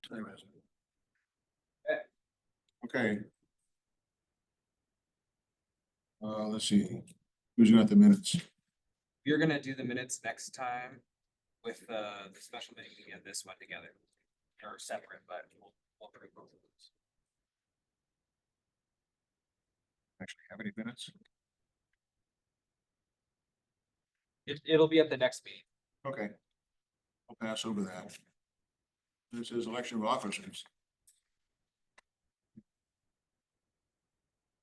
time is it? Okay. Let's see, who's got the minutes? You're gonna do the minutes next time with the special meeting and this one together. Or separate, but we'll approve both of those. Actually, have any minutes? It'll be at the next meeting. Okay. I'll pass over that. This is election of officers.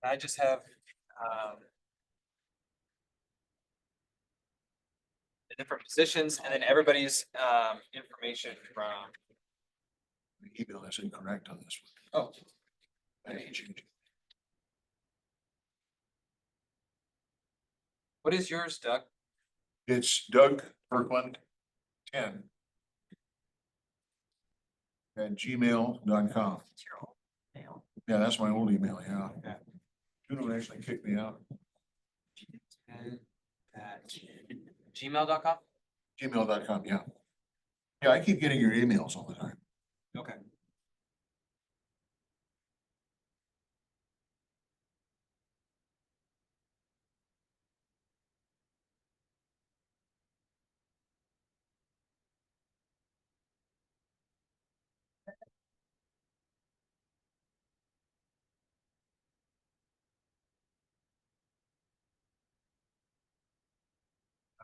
I just have, the different positions and then everybody's, information from, The email is incorrect on this one. oh, I need to change it. what is yours, Doug? It's Doug Kirkland 10 at gmail.com. Yeah, that's my old email, yeah. Okay. Juno actually kicked me out. At gmail.com? Gmail.com, yeah. Yeah, I keep getting your emails all the time. Okay.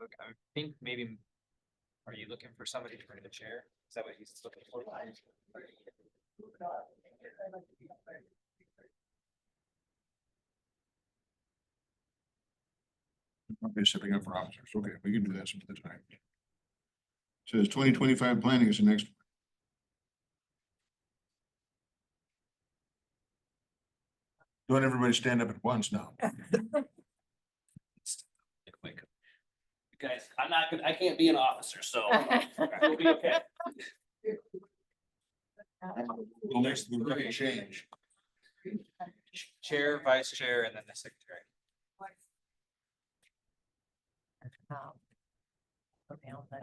Okay, I think maybe, are you looking for somebody for the chair? Is that what he's looking for? Okay, stepping up for officers. Okay, we can do that some of the time. Says 2025 planning is the next. Don't everybody stand up at once now. Guys, I'm not good, I can't be an officer, so we'll be okay. Well, next, we're going to change. Chair, vice chair, and then the secretary.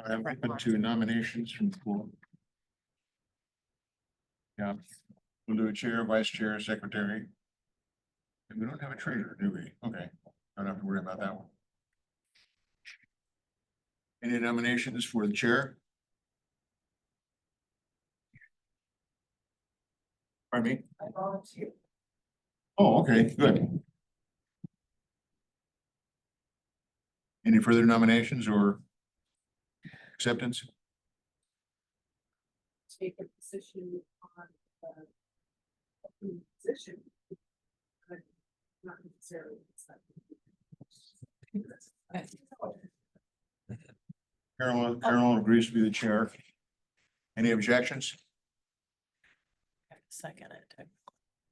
I'm open to nominations from the floor. Yeah, we'll do a chair, vice chair, secretary. And we don't have a treasurer, do we? Okay, don't have to worry about that one. Any nominations for the chair? Pardon me? I volunteer. Oh, okay, good. Any further nominations or acceptance? Take a position on the position. But not necessarily. Carolyn agrees to be the chair. Any objections? Second it.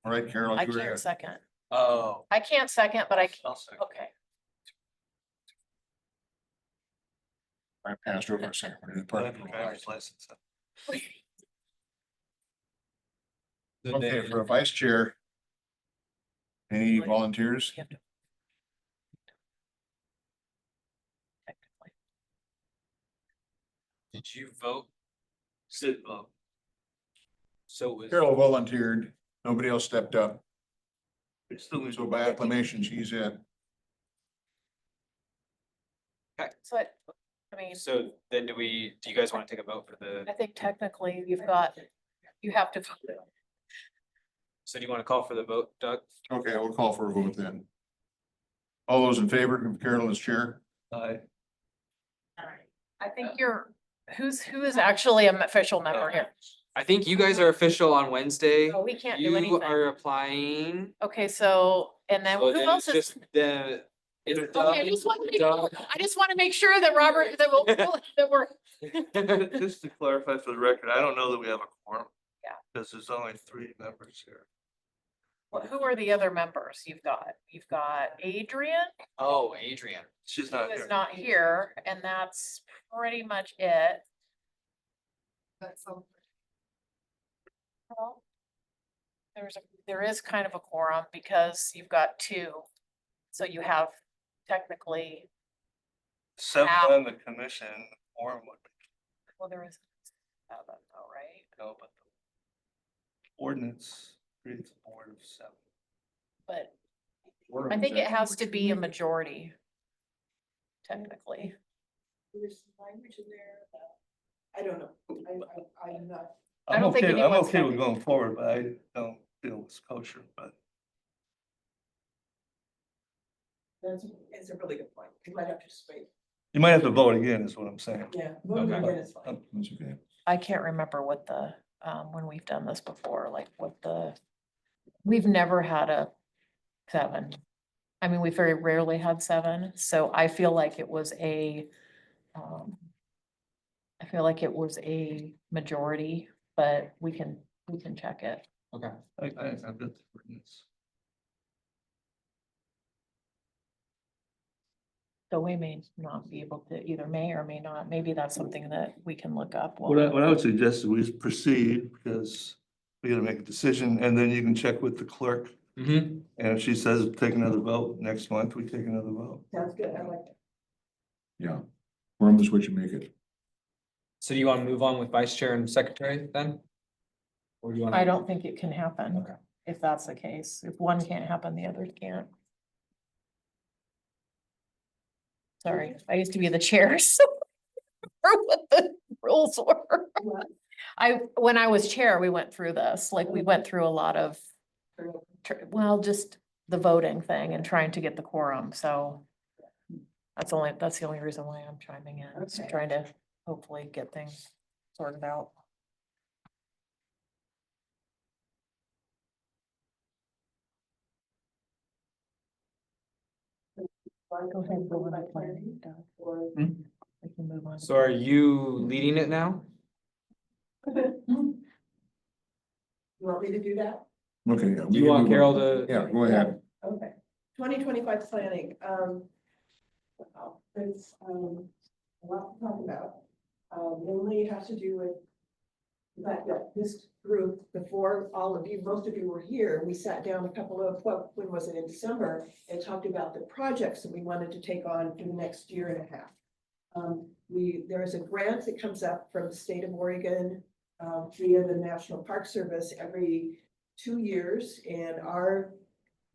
All right, Carol. I go ahead. can't second. Oh. I can't second, but I can, I'll second. okay. I passed over a second. We're gonna I put have it a in driver's license. Okay, for a vice chair. Any What? volunteers? You have to. Technically. Did you vote? Sit, vote. So it was. Carol volunteered. Nobody else stepped up. It's still. So by acclamation, she's in. So I mean, So then do you guys want to take a vote for the, I think technically you have to. so do you want to call for the vote, Doug? Okay, we'll call for a vote then. All those in favor of Carol as chair? Aye. I think who is actually an official member here? I think you guys are official on Wednesday. So we can't do You anything. are applying. Okay, so, and then So who then else it's is? just the. It's Okay, I just want to make sure that Robert, that we're. Just to clarify for the record, I don't know that we have a quorum. Yeah. Because there's only 3 members here. Who are the other members you've got? You've got Adrian, Oh, Adrian. She's who not is here. not here, and that's pretty much it. That's Well, there is kind of a quorum because you've got 2. So you have technically, 7 Half. on the commission, quorum would be, well, there is 7 though, right? no, but ordinance creates a board of 7. But Quorum I is think it actually has what to you be a make it. majority. Technically, There's some language in there about, I don't know, I'm not. I don't think I'm anyone's okay with had- going forward, but I don't feel it's kosher, but. It's a really good point. You might have to just wait. You might have to vote again, is what I'm saying. Yeah. voting Okay. again is fine. That's okay. I can't remember what the, when we've done this before, like what we've never had a 7. I mean, we very rarely had 7, so I feel like it was I feel like it was a majority, but we can check it. Okay. I have the ordinance. So we may not be able to, either may or may not, maybe that's something that we can look up. What I would suggest is we proceed because we gotta make a decision and then you can check with the clerk. Mm-hmm. And if she says take another vote next month, we take another vote. Sounds good. I like that. Yeah. Quorum is what you make it. So do you want to move on with vice chair and secretary then? Or do you want? I don't think it can happen. Okay. If that's the case, if one can't happen, the other can't. Sorry, I used to be the chair, so I remember what the rules were. What? When I was chair, we went through this, like we went through a lot of, well, just the voting thing and trying to get the quorum, so. That's the only reason why I'm chiming in, is Okay. trying to hopefully get things sorted out. Go ahead and go on to planning, Doug. Or- We can move on. So are you leading it now? You want me to do that? Okay. yeah, Do we you can want move Carol on. to? Yeah, go ahead. Okay, 2025 planning, wow, there's, a lot to talk about. Mainly has to do with the fact that this group, before all of you, most of you were here, we sat down a couple of, when was it, in December, and talked about the projects that we wanted to take on for the next year and a half. There is a grant that comes up from the state of Oregon, via the National Park Service every 2 years, and our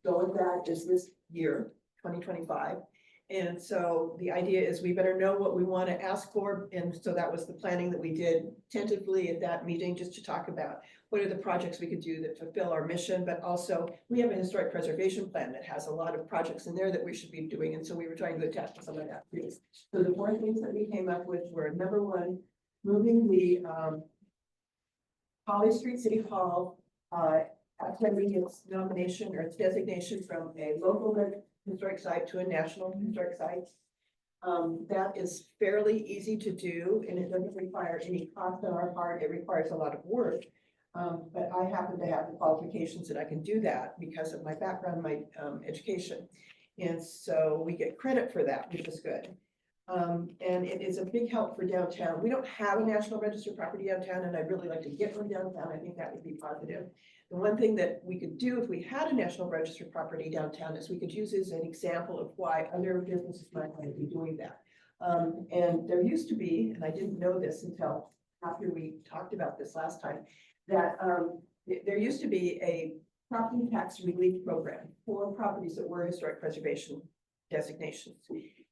goal with that is this year, 2025. And so the idea is we better know what we want to ask for. And so that was the planning that we did tentatively at that meeting, just to talk about what are the projects we could do that fulfill our mission. But also we have a historic preservation plan that has a lot of projects in there that we should be doing. And so we were trying to attach to some of that too. So the 4 things that we came up with were, number 1, moving the Holly Street City Hall, attending its nomination or its designation from a local historic site to a national historic site. That is fairly easy to do, and it doesn't require any cost on our part. It requires a lot of work. But I happen to have the qualifications that I can do that because of my background, my education. And so we get credit for that, which is good. And it is a big help for downtown. We don't have a National Register property downtown, and I'd really like to get one downtown. I think that would be positive. The one thing that we could do if we had a National Register property downtown is we could use as an example of why other businesses might want to be doing that. And there used to be, and I didn't know this until after we talked about this last time, that there used to be a property tax relief program for properties that were historic preservation designations.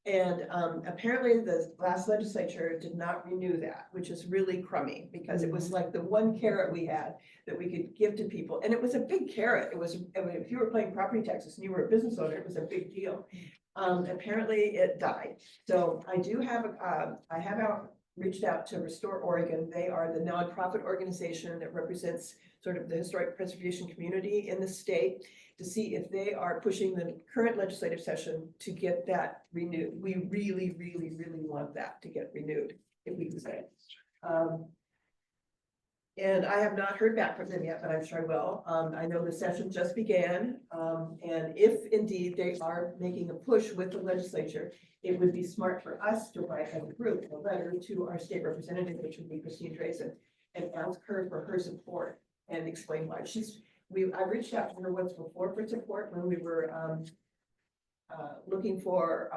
And apparently the last legislature did not renew that, which is really crummy because it was like the one carrot we had that we could give to people. And it was a big carrot. It was, I mean, if you were paying property taxes and you were a business owner, it was a big deal. Apparently it died. So I do have, I have reached out to Restore Oregon. They are the nonprofit organization that represents sort of the historic preservation community in the state, to see if they are pushing the current legislative session to get that renewed. We really, really, really want that to get renewed, if we can say. And I have not heard back from them yet, but I'm sure I will. I know the session just began. And if indeed they are making a push with the legislature, it would be smart for us to write as a group a letter to our state representative, which would be Christine Drazen, and ask her for her support and explain why. I reached out to her once before for support when we were looking for,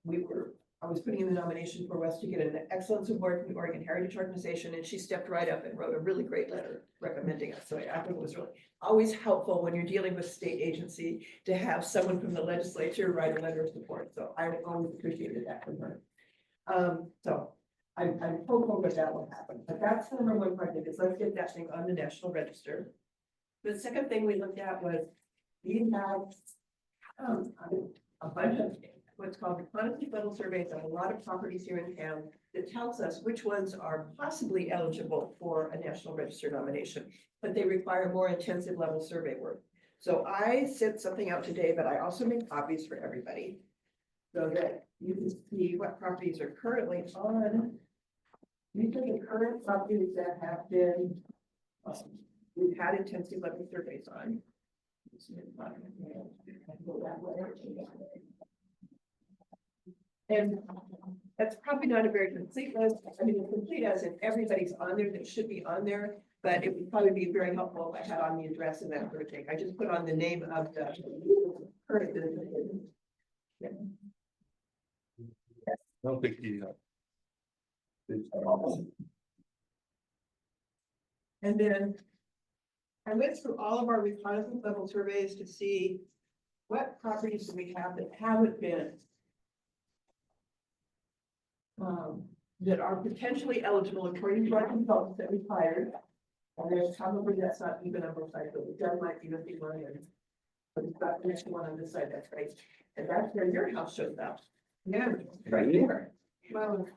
we were I was putting in the nomination for Wes to get an Excellence Award from the Oregon Heritage Organization, and she stepped right up and wrote a really great letter recommending us. So I think it was really always helpful when you're dealing with state agency to have someone from the legislature write a letter of support. So I always appreciated that from her. So I'm hopeful that will happen, but that's the number one project is let's get that thing on the National Register. The second thing we looked at was we have a bunch of what's called reconnaissance level surveys on a lot of properties here in town that tells us which ones are possibly eligible for a National Register nomination, but they require more intensive level survey work. So I sent something out today, but I also made copies for everybody so that you can see what properties are currently on. These are the current properties that have been, we've had intensive level surveys on. And that's probably not a very complete list. I mean, it's complete as in everybody's on there that should be on there, but it would probably be very helpful if I had on the address and that sort of thing. I just put on the name of the current business. I don't think he. And then I went through all of our reconnaissance level surveys to see what properties do we have that haven't been that are potentially eligible according to our consultants that we hired. And there's probably, that's not even on both sides, but that might be the big one in. But it's got the next one on this side, that's right. And that's where your house shows up. Yeah, right there. Well,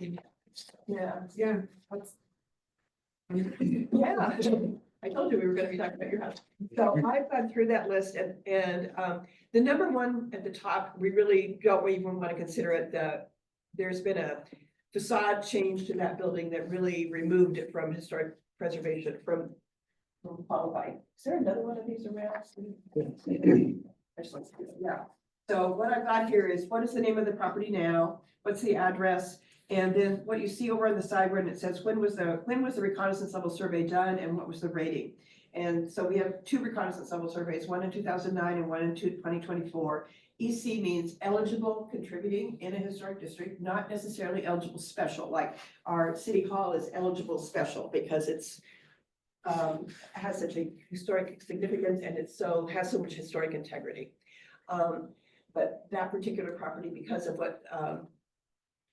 yeah, that's. Yeah, I told you we were gonna be talking about your house. So I've gone through that list and the number one at the top, we really don't even want to consider it. There's been a facade change to that building that really removed it from historic preservation from qualified. Is there another one of these around? I just want to see it. Yeah. So what I've got here is what is the name of the property now? What's the address? And then what you see over on the side where it says, when was the reconnaissance level survey done and what was the rating? And so we have two reconnaissance level surveys, one in 2009 and one in 2024. EC means eligible contributing in a historic district, not necessarily eligible special, like our city hall is eligible special because it's has such a historic significance and it has so much historic integrity. But that particular property, because of what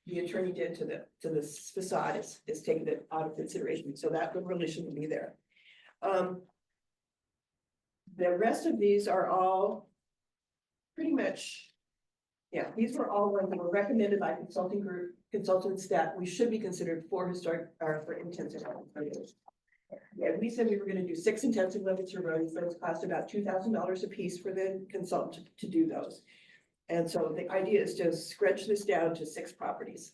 the attorney did to the facade is taking it out of consideration. So that really shouldn't be there. The rest of these are all pretty much, yeah, these were all ones that were recommended by consultants that we should be considered for historic or for intensive level surveys. Yeah, we said we were going to do 6 intensive level surveys. Those cost about $2,000 a piece for the consultant to do those. And so the idea is to stretch this down to 6 properties.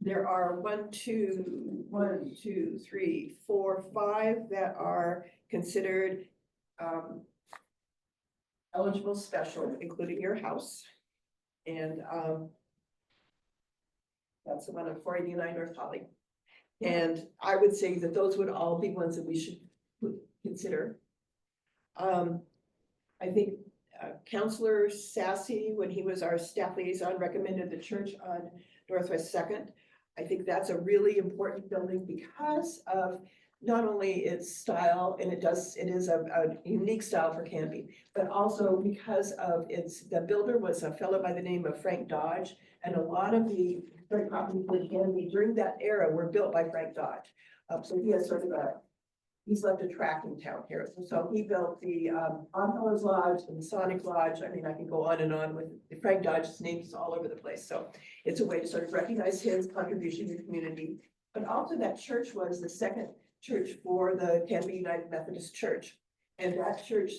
There are 1, 2, 3, 4, 5 that are considered eligible special, including your house. And that's the one on 489 North Holly. And I would say that those would all be ones that we should consider. I think Counselor Sassy, when he was our staff liaison, recommended the church on Northwest 2nd. I think that's a really important building because of not only its style, and it is a unique style for Canby, but also because of the builder was a fellow by the name of Frank Dodge, and a lot of the properties in Canby during that era were built by Frank Dodge. So he has sort of he's left a track in town here. So he built the Oddfellows Lodge, the Masonic Lodge. I mean, I can go on and on with Frank Dodge's names all over the place. So it's a way to sort of recognize his contribution to the community. But also that church was the second church for the Canby United Methodist Church. And that church,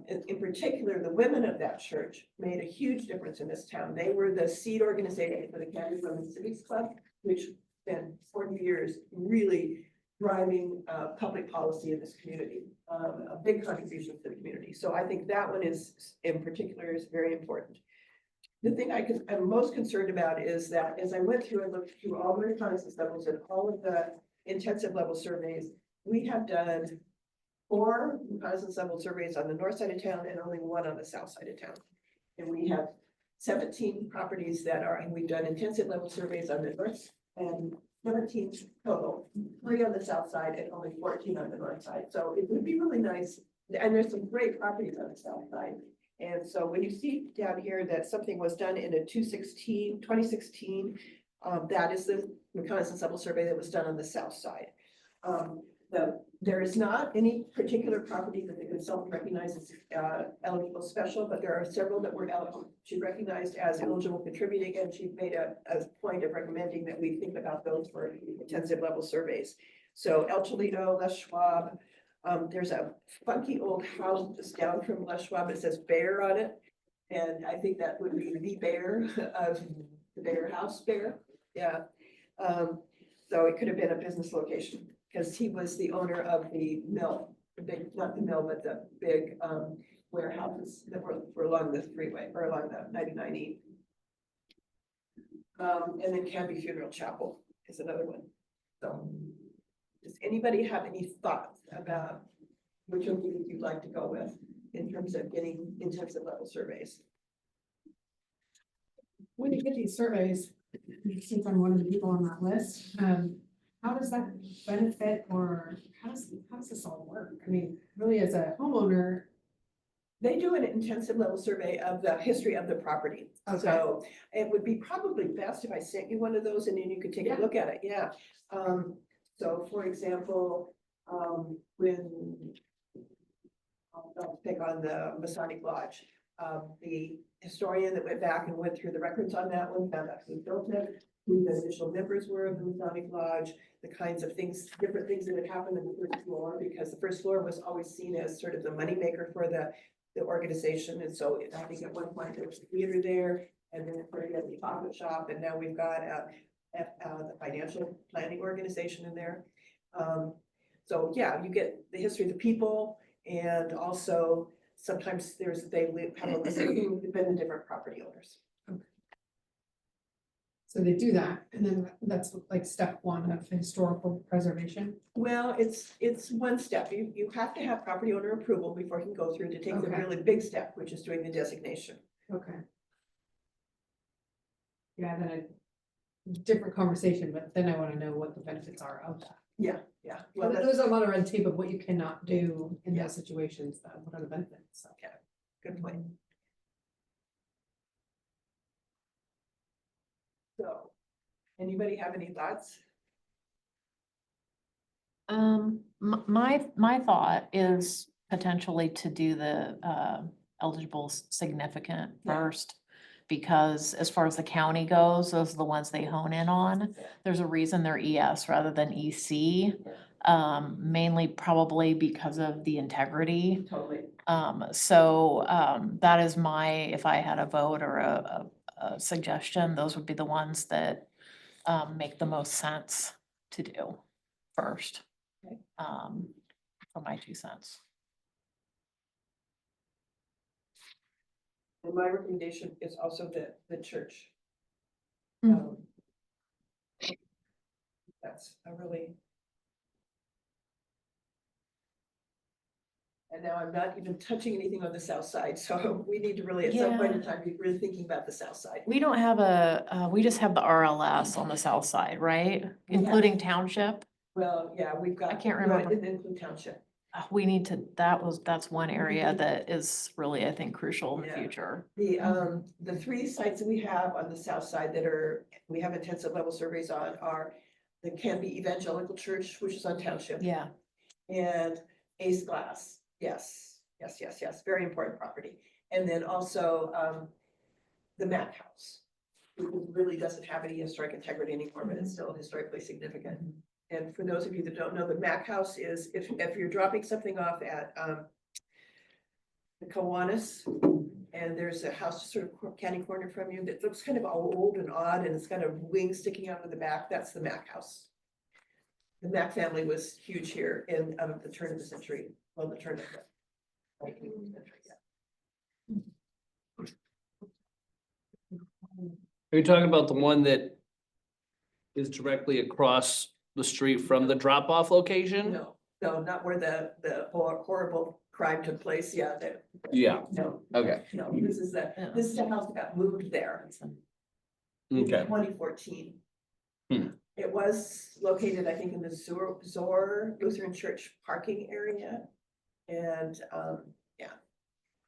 in particular, the women of that church made a huge difference in this town. They were the seed organization for the Canby Women's Civics Club, which spent 40 years really driving public policy in this community, a big contribution to the community. So I think that one is, in particular, is very important. The thing I'm most concerned about is that as I went through and looked through all the reconnaissance levels and all of the intensive level surveys, we have done 4 reconnaissance level surveys on the north side of town and only 1 on the south side of town. And we have 17 properties that are, and we've done intensive level surveys on the north and 17 total, 3 on the south side and only 14 on the north side. So it would be really nice. And there's some great properties on the south side. And so when you see down here that something was done in a 2016, that is the reconnaissance level survey that was done on the south side. There is not any particular property that the consultant recognizes eligible special, but there are several that were eligible. She recognized as eligible contributing, and she made a point of recommending that we think about those for intensive level surveys. So El Toledo, Les Schwab, there's a funky old house just down from Les Schwab. It says Bear on it. And I think that would be the Bear of the Bear House Bear. Yeah. So it could have been a business location because he was the owner of the mill, the big, not the mill, but the big warehouses that were along the freeway or along the 99E. And then Canby Funeral Chapel is another one. So does anybody have any thoughts about which of these you'd like to go with in terms of getting intensive level surveys? When you get these surveys, since I'm one of the people on that list, how does that benefit or how does this all work? I mean, really as a homeowner, They do an intensive level survey of the history of the property. Okay. So it would be probably best if I sent you one of those and then you could take Yeah. a look at it, yeah. So for example, when I'll pick on the Masonic Lodge, the historian that went back and went through the records on that one, found out who built it, who the initial members were of the Masonic Lodge, the kinds of things, different things that had happened in the first floor, because the first floor was always seen as sort of the moneymaker for the organization. And so I think at one point there was a theater there, and then we had the chocolate shop, and now we've got the financial planning organization in there. So yeah, you get the history of the people, and also sometimes have a list of who have been the different property owners. so they do that, and then that's like step one of historical preservation. Well, it's one step. You have to have property owner approval before you can go through to take the Okay. really big step, which is doing the designation. Okay. Yeah, then different conversation, but then I want to know what the benefits are of that. Yeah. Well, Well, there's a lot of red tape of what you cannot do in Yeah. those situations, what are the benefits, so. good point. So, anybody have any thoughts? My thought is potentially to do the eligible significant Yeah. first. Because as far as the county goes, those are the ones they hone in on. Yeah. There's a reason they're ES rather than EC. Mainly probably because of the integrity. Totally. That is if I had a vote or a suggestion, those would be the ones that make the most sense to do first. Okay. For my 2 cents. And my recommendation is also the church. Mm. That's a really. And now I'm not even touching anything on the south side, so we need to really, at some point in time, be really thinking about the south side. We don't have we just have the RLS on the south side, right? We have- Including township. Well, yeah, we've got. I can't no, it remember. didn't include township. We need to, that's one area that is really, I think, crucial in the Yeah. future. The 3 sites that we have on the south side that we have intensive level surveys on are the Canby Evangelical Church, which is on township. Yeah. And Ace Glass, yes, very important property. And then also, the Mac House, which really doesn't have any historic integrity anymore, but it's still historically significant. And for those of you that don't know, the Mac House is, if you're dropping something off at, the Kiwanis, and there's a house sort of catty corner from you that looks kind of old and odd, and it's got a wing sticking out of the back, that's the Mac House. The Mac family was huge here in the turn of the century, well, the turn of the 19th century, yeah. Are you talking about the one that is directly across the street from the drop-off location? No, not where the horrible crime took place, yeah, that, Yeah, no, okay, no, this is the house that got moved there. In okay. 2014. Hmm. It was located, I think, in the Zor Lutheran Church parking area. And, yeah.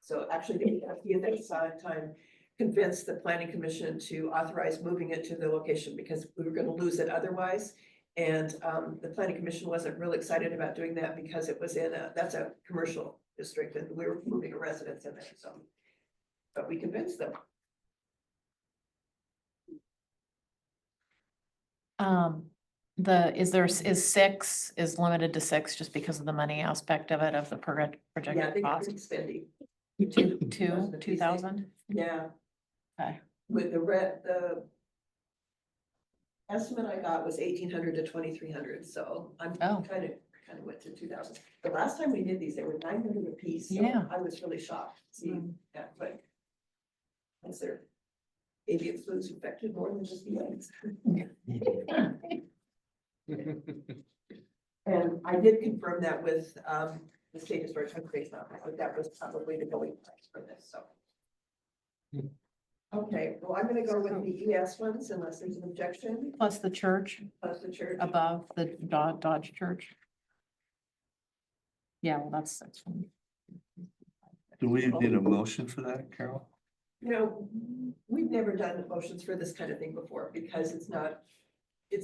So actually, the AFP at that time convinced the planning commission to authorize moving it to the location because we were gonna lose it otherwise. And, the planning commission wasn't real excited about doing that because it was that's a commercial district and we were moving a residence in there, so. But we convinced them. Is six, is limited to six just because of the money aspect of it, of the Yeah, projected they cost? were spending, Two thousand? yeah. Okay. With the estimate I got was 1,800 to 2,300, so I'm Oh. kind of went to 2,000. The last time we did these, they were 900 a piece, so Yeah. I was really shocked to see that, but is there avian flu is infected more than just the eggs? And I did confirm that with the state historic conservation office, but that was probably the going price for this, so. Okay, well, I'm gonna go with the ES ones unless there's an objection, Plus the church plus the church. above the Dodge Church. Yeah, well, that's six. Do we need a motion for that, Carol? You know, we've never done motions for this kind of thing before because it's not the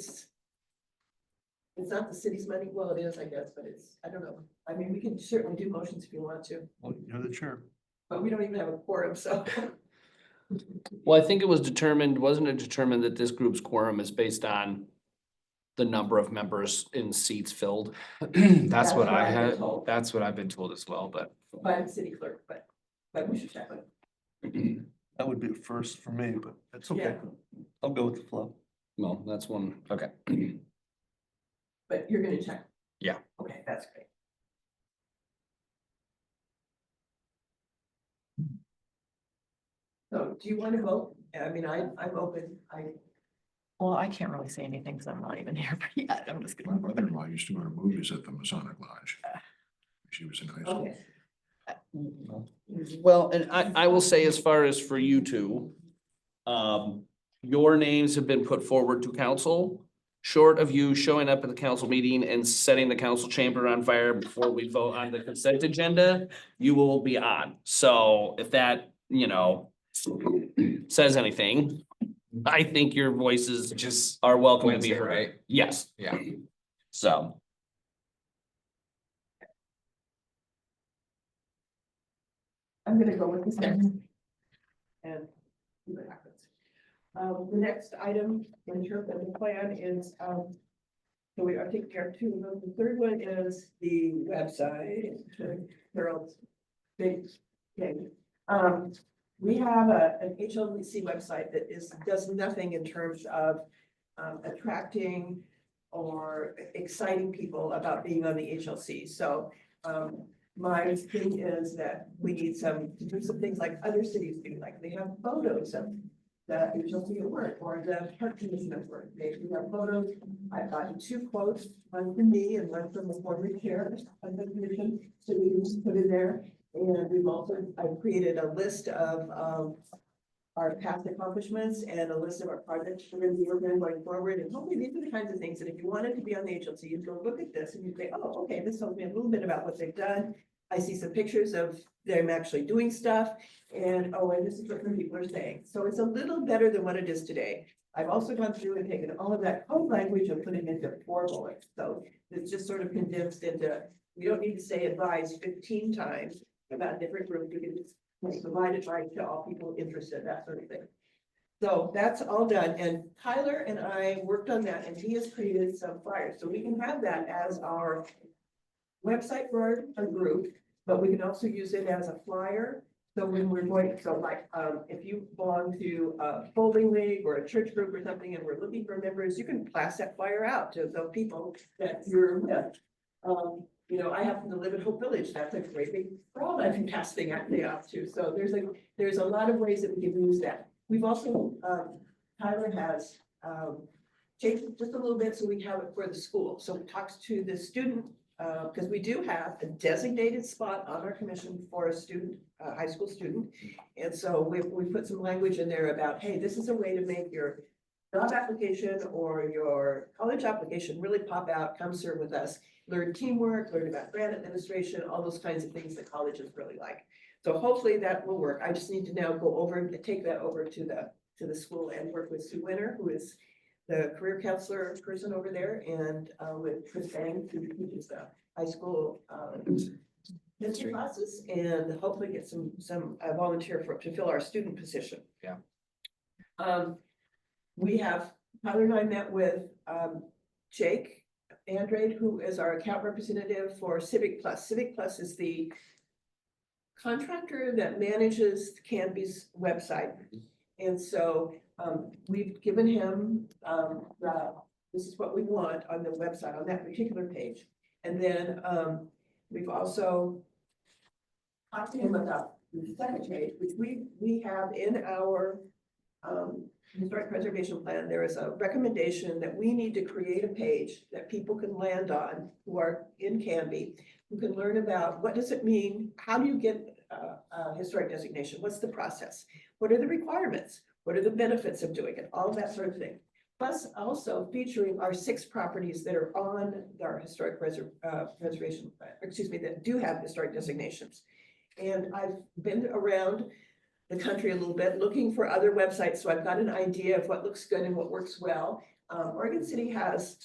city's money. Well, it is, I guess, but I don't know. I mean, we can certainly do motions if you want to, Well, you're the chair. but we don't even have a quorum, so. Well, I think it was determined, wasn't it determined that this group's quorum is based on the number of members in seats filled? That's what I I've been had, told that's what I've been told as well, but by the city clerk, but we should check with. That would be a first for me, but that's okay. I'll go with the flow. Well, that's one, okay. But you're gonna check? Yeah. Okay, that's great. So do you want to vote? I mean, I'm open. Well, I can't really say anything because I'm not even here yet. I'm just My gonna. mother-in-law used to go to movies at the Masonic Lodge. She was in high school. Okay. Well, and I will say as far as for you two, your names have been put forward to council. Short of you showing up at the council meeting and setting the council chamber on fire before we vote on the consent agenda, you will be on. So if that, says anything, I think your voices just are welcome to be Wednesday, heard. right? Yes, Yeah. so. I'm gonna go with this next. And see what happens. The next item in terms of the plan is, so we are taking care of two of them. The third one is the website, Harold's big thing. We have an HLC website that does nothing in terms of attracting or exciting people about being on the HLC. So, my thing is that we need to do some things like other cities do, like they have photos of the HLC at work or the park commission at work. They have photos. I've gotten two quotes, one from me and one from the former chair of the commission. So we can just put in there. And I've created a list of our past accomplishments and a list of our projects we're going to be working on going forward. And hopefully these are the kinds of things that if you wanted to be on the HLC, you'd go look at this and you'd say, oh, okay, this tells me a little bit about what they've done. I see some pictures of them actually doing stuff and this is what some people are saying. So it's a little better than what it is today. I've also gone through and taken all of that code language and put it into 4 bullets. So it's just sort of condensed into, we don't need to say advise 15 times about different groups. We can just provide advice to all people interested, that sort of thing. So that's all done. And Tyler and I worked on that and he has created some flyers. So we can have that as our website for our group, but we can also use it as a flyer. So when we're going, so like, if you belong to a bowling league or a church group or something, and we're looking for members, you can pass that flyer out to the people that you're with. I happen to live in Hope Village. That's a great big problem I can pass thing out to. So there's a lot of ways that we can use that. We've also, Tyler has, changed it just a little bit so we have it for the school. So it talks to the student because we do have a designated spot on our commission for a student, a high school student. And so we put some language in there about, hey, this is a way to make your job application or your college application really pop out, come serve with us. Learn teamwork, learn about grant administration, all those kinds of things that colleges really like. So hopefully that will work. I just need to now go over and take that over to the school and work with Sue Winter, who is the career counselor person over there, and with Chris Bang, who teaches the high school history classes, and hopefully get some volunteer to fill our student position. Yeah. We have, Tyler and I met with Jake Andrade, who is our account representative for Civic Plus. Civic Plus is the contractor that manages Canby's website. And so we've given him this is what we want on the website, on that particular page. And then we've also talked to him about the second page, which we have in our historic preservation plan. There is a recommendation that we need to create a page that people can land on who are in Canby, who can learn about what does it mean? How do you get a historic designation? What's the process? What are the requirements? What are the benefits of doing it? All of that sort of thing. Plus also featuring our 6 properties that are on our historic preservation, that do have historic designations. And I've been around the country a little bit looking for other websites, so I've got an idea of what looks good and what works well. Oregon City has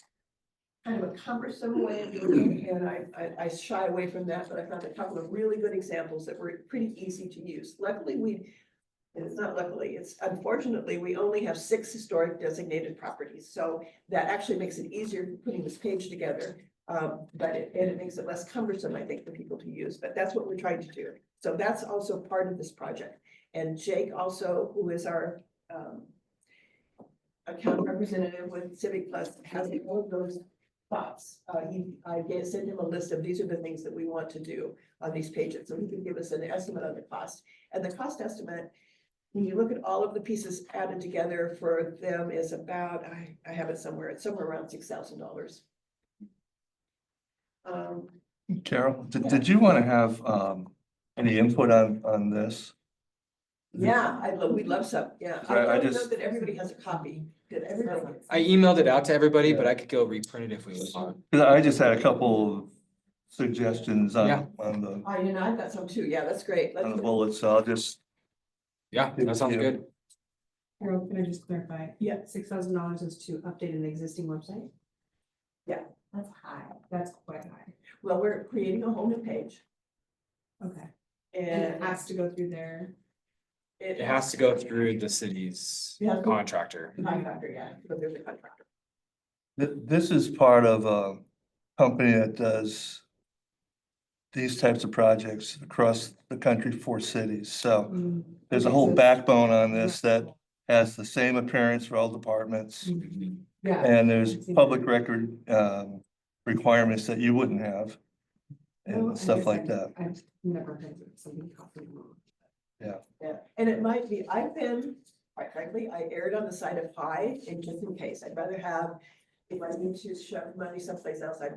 kind of a cumbersome way of doing it, and I shy away from that, but I found a couple of really good examples that were pretty easy to use. Luckily, it's not luckily, it's unfortunately, we only have 6 historic designated properties, so that actually makes it easier putting this page together. But it makes it less cumbersome, I think, for people to use, but that's what we're trying to do. So that's also part of this project. And Jake also, who is our account representative with Civic Plus, has all of those thoughts. I sent him a list of these are the things that we want to do on these pages, so he can give us an estimate on the cost. And the cost estimate, when you look at all of the pieces added together for them, is about, I have it somewhere, it's somewhere around $6,000. Carol, did you want to have any input on this? Yeah, we'd love some, yeah. I I don't know just- that everybody has a copy. Did everybody? I emailed it out to everybody, but I could go reprint it if we want. 'Cause I just had a couple of suggestions Yeah. on I've got some too. Yeah, that's great. the Let's, bullets, so I'll just. Yeah, that sounds Yeah. good. Carol, can I just clarify? Yeah. $6,000 is to update an existing website? Yeah. That's high. That's quite high. well, we're creating a whole new page Okay. And it and has to go through there. It has to go through the city's Yeah. contractor. contractor, yeah, so there's a contractor. This is part of a company that does these types of projects across the country for cities. So there's a Okay, whole so- backbone on this that has the same appearance for all departments. Yeah. And there's public record requirements that you wouldn't have Well, I and stuff guess like that. I've never heard of somebody copying them. Yeah, and it might be, quite frankly, I erred on the side of high and just in case, I'd rather have, if I need to shove money someplace else, I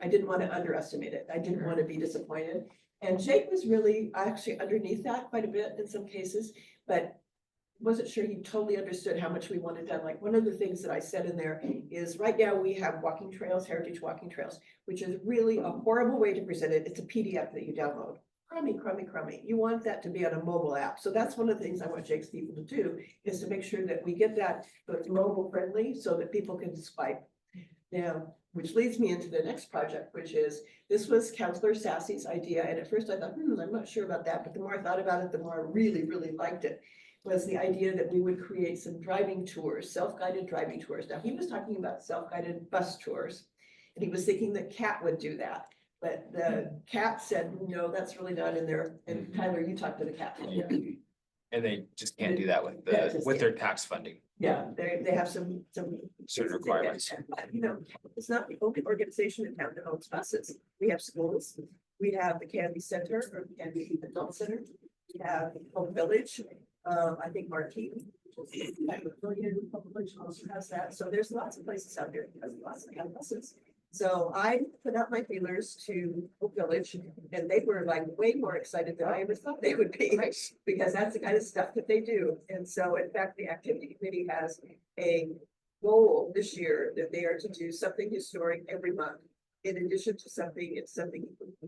didn't want to underestimate it. I didn't want to be disappointed. And Jake was really actually underneath that quite a bit in some cases, but wasn't sure he totally understood how much we wanted done. Like one of the things that I said in there is right now we have walking trails, heritage walking trails, which is really a horrible way to present it. It's a PDF that you download. Crummy. You want that to be on a mobile app. So that's one of the things I want Jake's people to do is to make sure that we get that, so it's mobile friendly so that people can swipe. Now, which leads me into the next project, which is, this was Counselor Sassy's idea. And at first I thought, I'm not sure about that. But the more I thought about it, the more I really liked it. Was the idea that we would create some driving tours, self-guided driving tours. Now, he was talking about self-guided bus tours. And he was thinking that CAT would do that. But the CAT said, no, that's really not in there. And Tyler, you talked to the CAT. And they just can't do that with Yeah, just with their tax funding. Yeah, they have some. Certain requirements. You know, it's not the only organization in town that owns buses. We have schools. We have the Canby Center or the Canby Adult Center. We have Home Village. I think Marquis. Also has that. So there's lots of places out there that has lots of buses. So I put out my feelers to Oak Village and they were like way more excited than I ever thought they would be. Because that's the kind of stuff that they do. And so in fact, the activity committee has a goal this year that they are to do something historic every month. In addition to something, it's something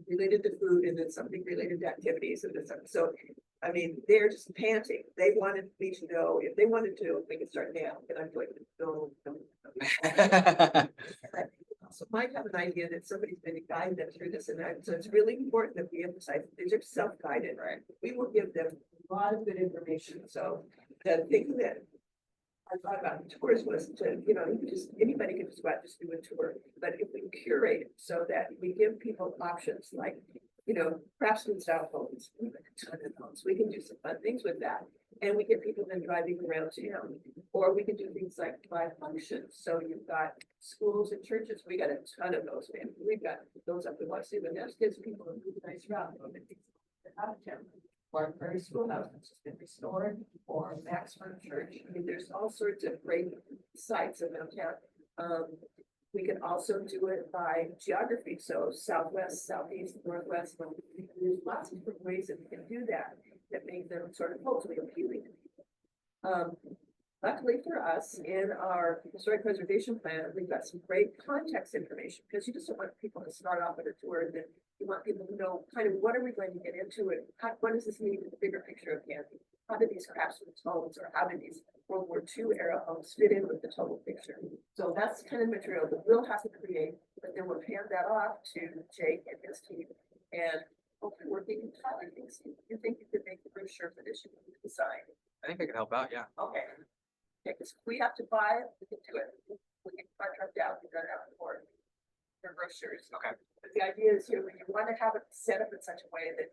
related to food and then something related to activities and then so. I mean, they're just panting. They wanted me to know if they wanted to, we could start now, and I'm going, no. So might have an idea that somebody's been guiding them through this, and so it's really important that we emphasize, these are self-guided, right? We will give them a lot of good information, so the thing that I thought about tours was to, you know, you could just, anybody can just go out and just do a tour, but if we curate it so that we give people options like, you know, craftsman style homes, we have a ton of those. We can do some fun things with that. And we get people then driving around town, or we can do things like live functions. So you've got schools and churches. We got a ton of those, man. We've got those up in Washington, and that gives people a really nice route out of town. Clark Ferry Schoolhouse, which has been restored, or Maxford Church. I mean, there's all sorts of great sites in downtown. We can also do it by geography, so southwest, southeast, northwest. There's lots of different ways that we can do that make them sort of culturally appealing. Luckily for us, in our historic preservation plan, we've got some great context information, because you just don't want people to start off at a tour, and then you want people to know kind of what are we going to get into it? What does this mean in the bigger picture of Canby? How do these craftsmen's homes, or how do these World War II era homes fit in with the total picture? So that's the kind of material that we'll have to create, but then we'll hand that off to Jake and his team. And hopefully working in Tyler, you think you could make the brochure for this, you can decide. I think I could help out, yeah. Okay. Because we have to buy it, we can do it. We can contract out, we got it out for brochures. Okay. But the idea is, you know, you want to have it set up in such a way that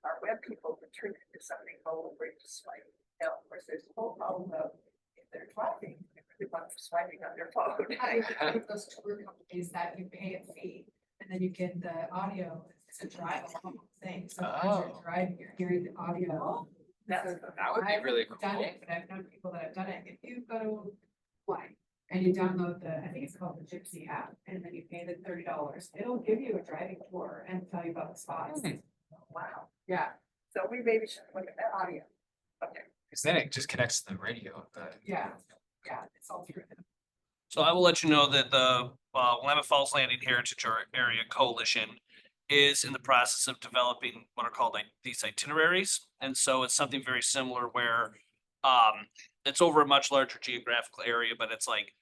our web people can turn it into something mobile where you just swipe. Now, of course, there's the whole problem of if they're driving, they really want them swiping on their phone. One of those tour companies that you pay a fee and then you get the audio, it's a drive along thing. So as you're driving, you're hearing the audio. That would be really I've done cool. it, but I've known people that have done it. If you go to Hawaii and you download I think it's called the Gypsy app, and then you pay the $30, it'll give you a driving tour and tell you about the spots. Wow. Yeah, So we maybe should look at that audio. Okay. Cause then it just connects to the radio, but. yeah, it's all through them. So I will let you know that the Willamette Falls Landing Heritage Area Coalition is in the process of developing what are called like these itineraries. And so it's something very similar where it's over a much larger geographical area, but it's like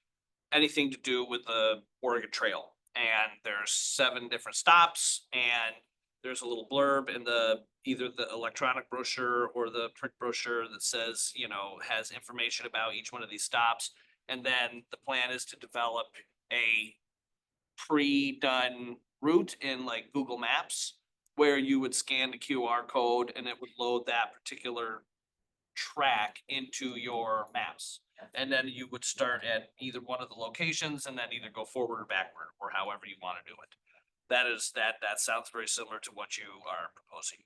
anything to do with the Oregon Trail. And there's 7 different stops, and there's a little blurb in either the electronic brochure or the print brochure that says, you know, has information about each one of these stops. And then the plan is to develop a pre-done route in like Google Maps, where you would scan the QR code and it would load that particular track into your maps. And then you would start at either one of the locations and then either go forward or backward, or however you want to do it. That sounds very similar to what you are proposing.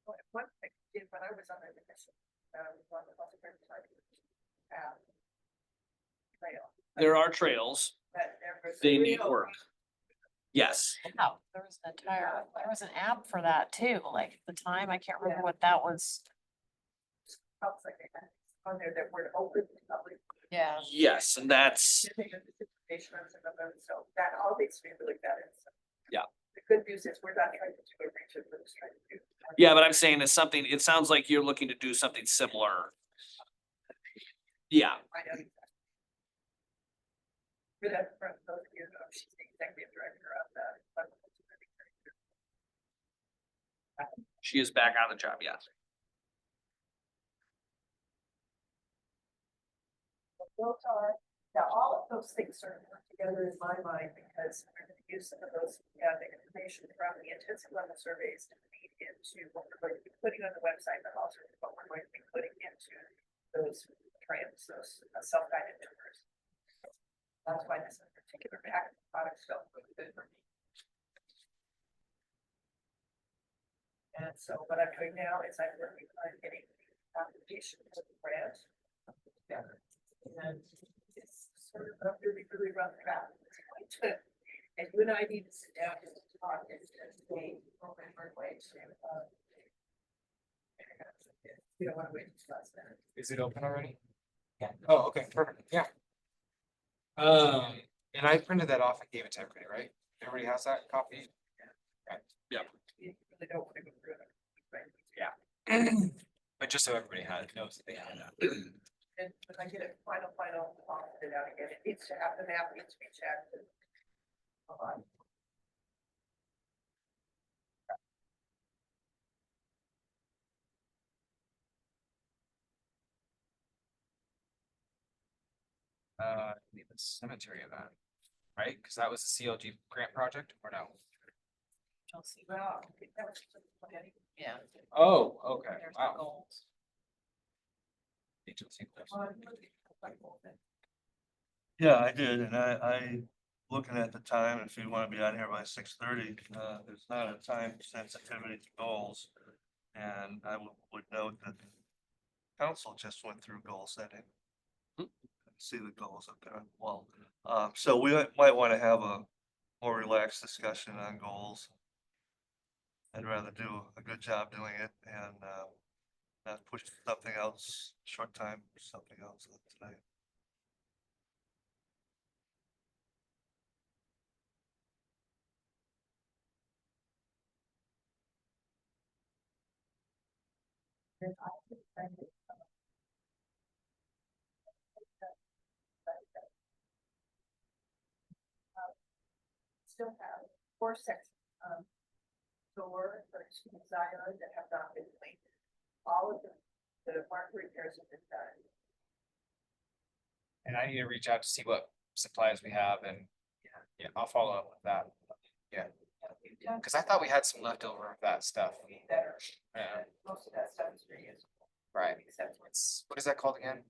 One thing, when I was on the commission, one of the trail. There are trails, But there was a they need real- work. Yes, Oh, there was an app for that too, like at the time, I can't remember what that was. Sounds like they had on there that were open to public. Yeah. yes, and that's, Information on some of them, so that all needs to be really better. So Yeah. The good news is we're not trying to do a Richard, we're just trying to do. yeah, but I'm saying it's something, it sounds like you're looking to do something similar. Yeah, I know. For that, for those of you who know, she's the executive director of the. she is back on the job, yes. Those are, now all of those things sort of work together in my mind, because we're going to use some of those, the information from the intensive level surveys to feed into what we're going to be putting on the website, but also what we're going to be putting into those trails, those self-guided tours. That's why this particular pack of products felt really good for me. And so what I'm doing now is I'm working on getting the application for the grant together. And it's really rough draft. And you and I need to sit down and talk and debate appropriate ways to, we don't want to wait to discuss that. Is it open already? Yeah. Oh, okay, perfect, yeah. And I printed that off and gave it to everybody, right? Everybody has that copy? You really don't want to go through it. Right? But just so everybody knows that they have that. And when I get it final, I'll put it out again. It needs to have, the map needs to be checked. Hold on. Need the cemetery event, right? Cause that was a CLG grant project or no? Chelsea, well, that was just a plan. Yeah. Oh, okay, There's the wow. goals. HLC goals. Yeah, I did, and I, looking at the time, if you wanna be out here by 6:30, there's not a time sensitivity to goals. And I would note that the council just went through goal setting. See the goals up there, well, so we might wanna have a more relaxed discussion on goals. I'd rather do a good job doing it and, not push something else, short time, something else tonight. Still have 4 sections, door or Zion that have not been cleaned. All of the marker repairs have been done. And I need to reach out to see what supplies we have and, yeah, I'll follow up with that. Yeah, We've done cause I thought we had some leftover of that stuff. better. Yeah, Most of that stuff is reused. right. Except for What is that called again?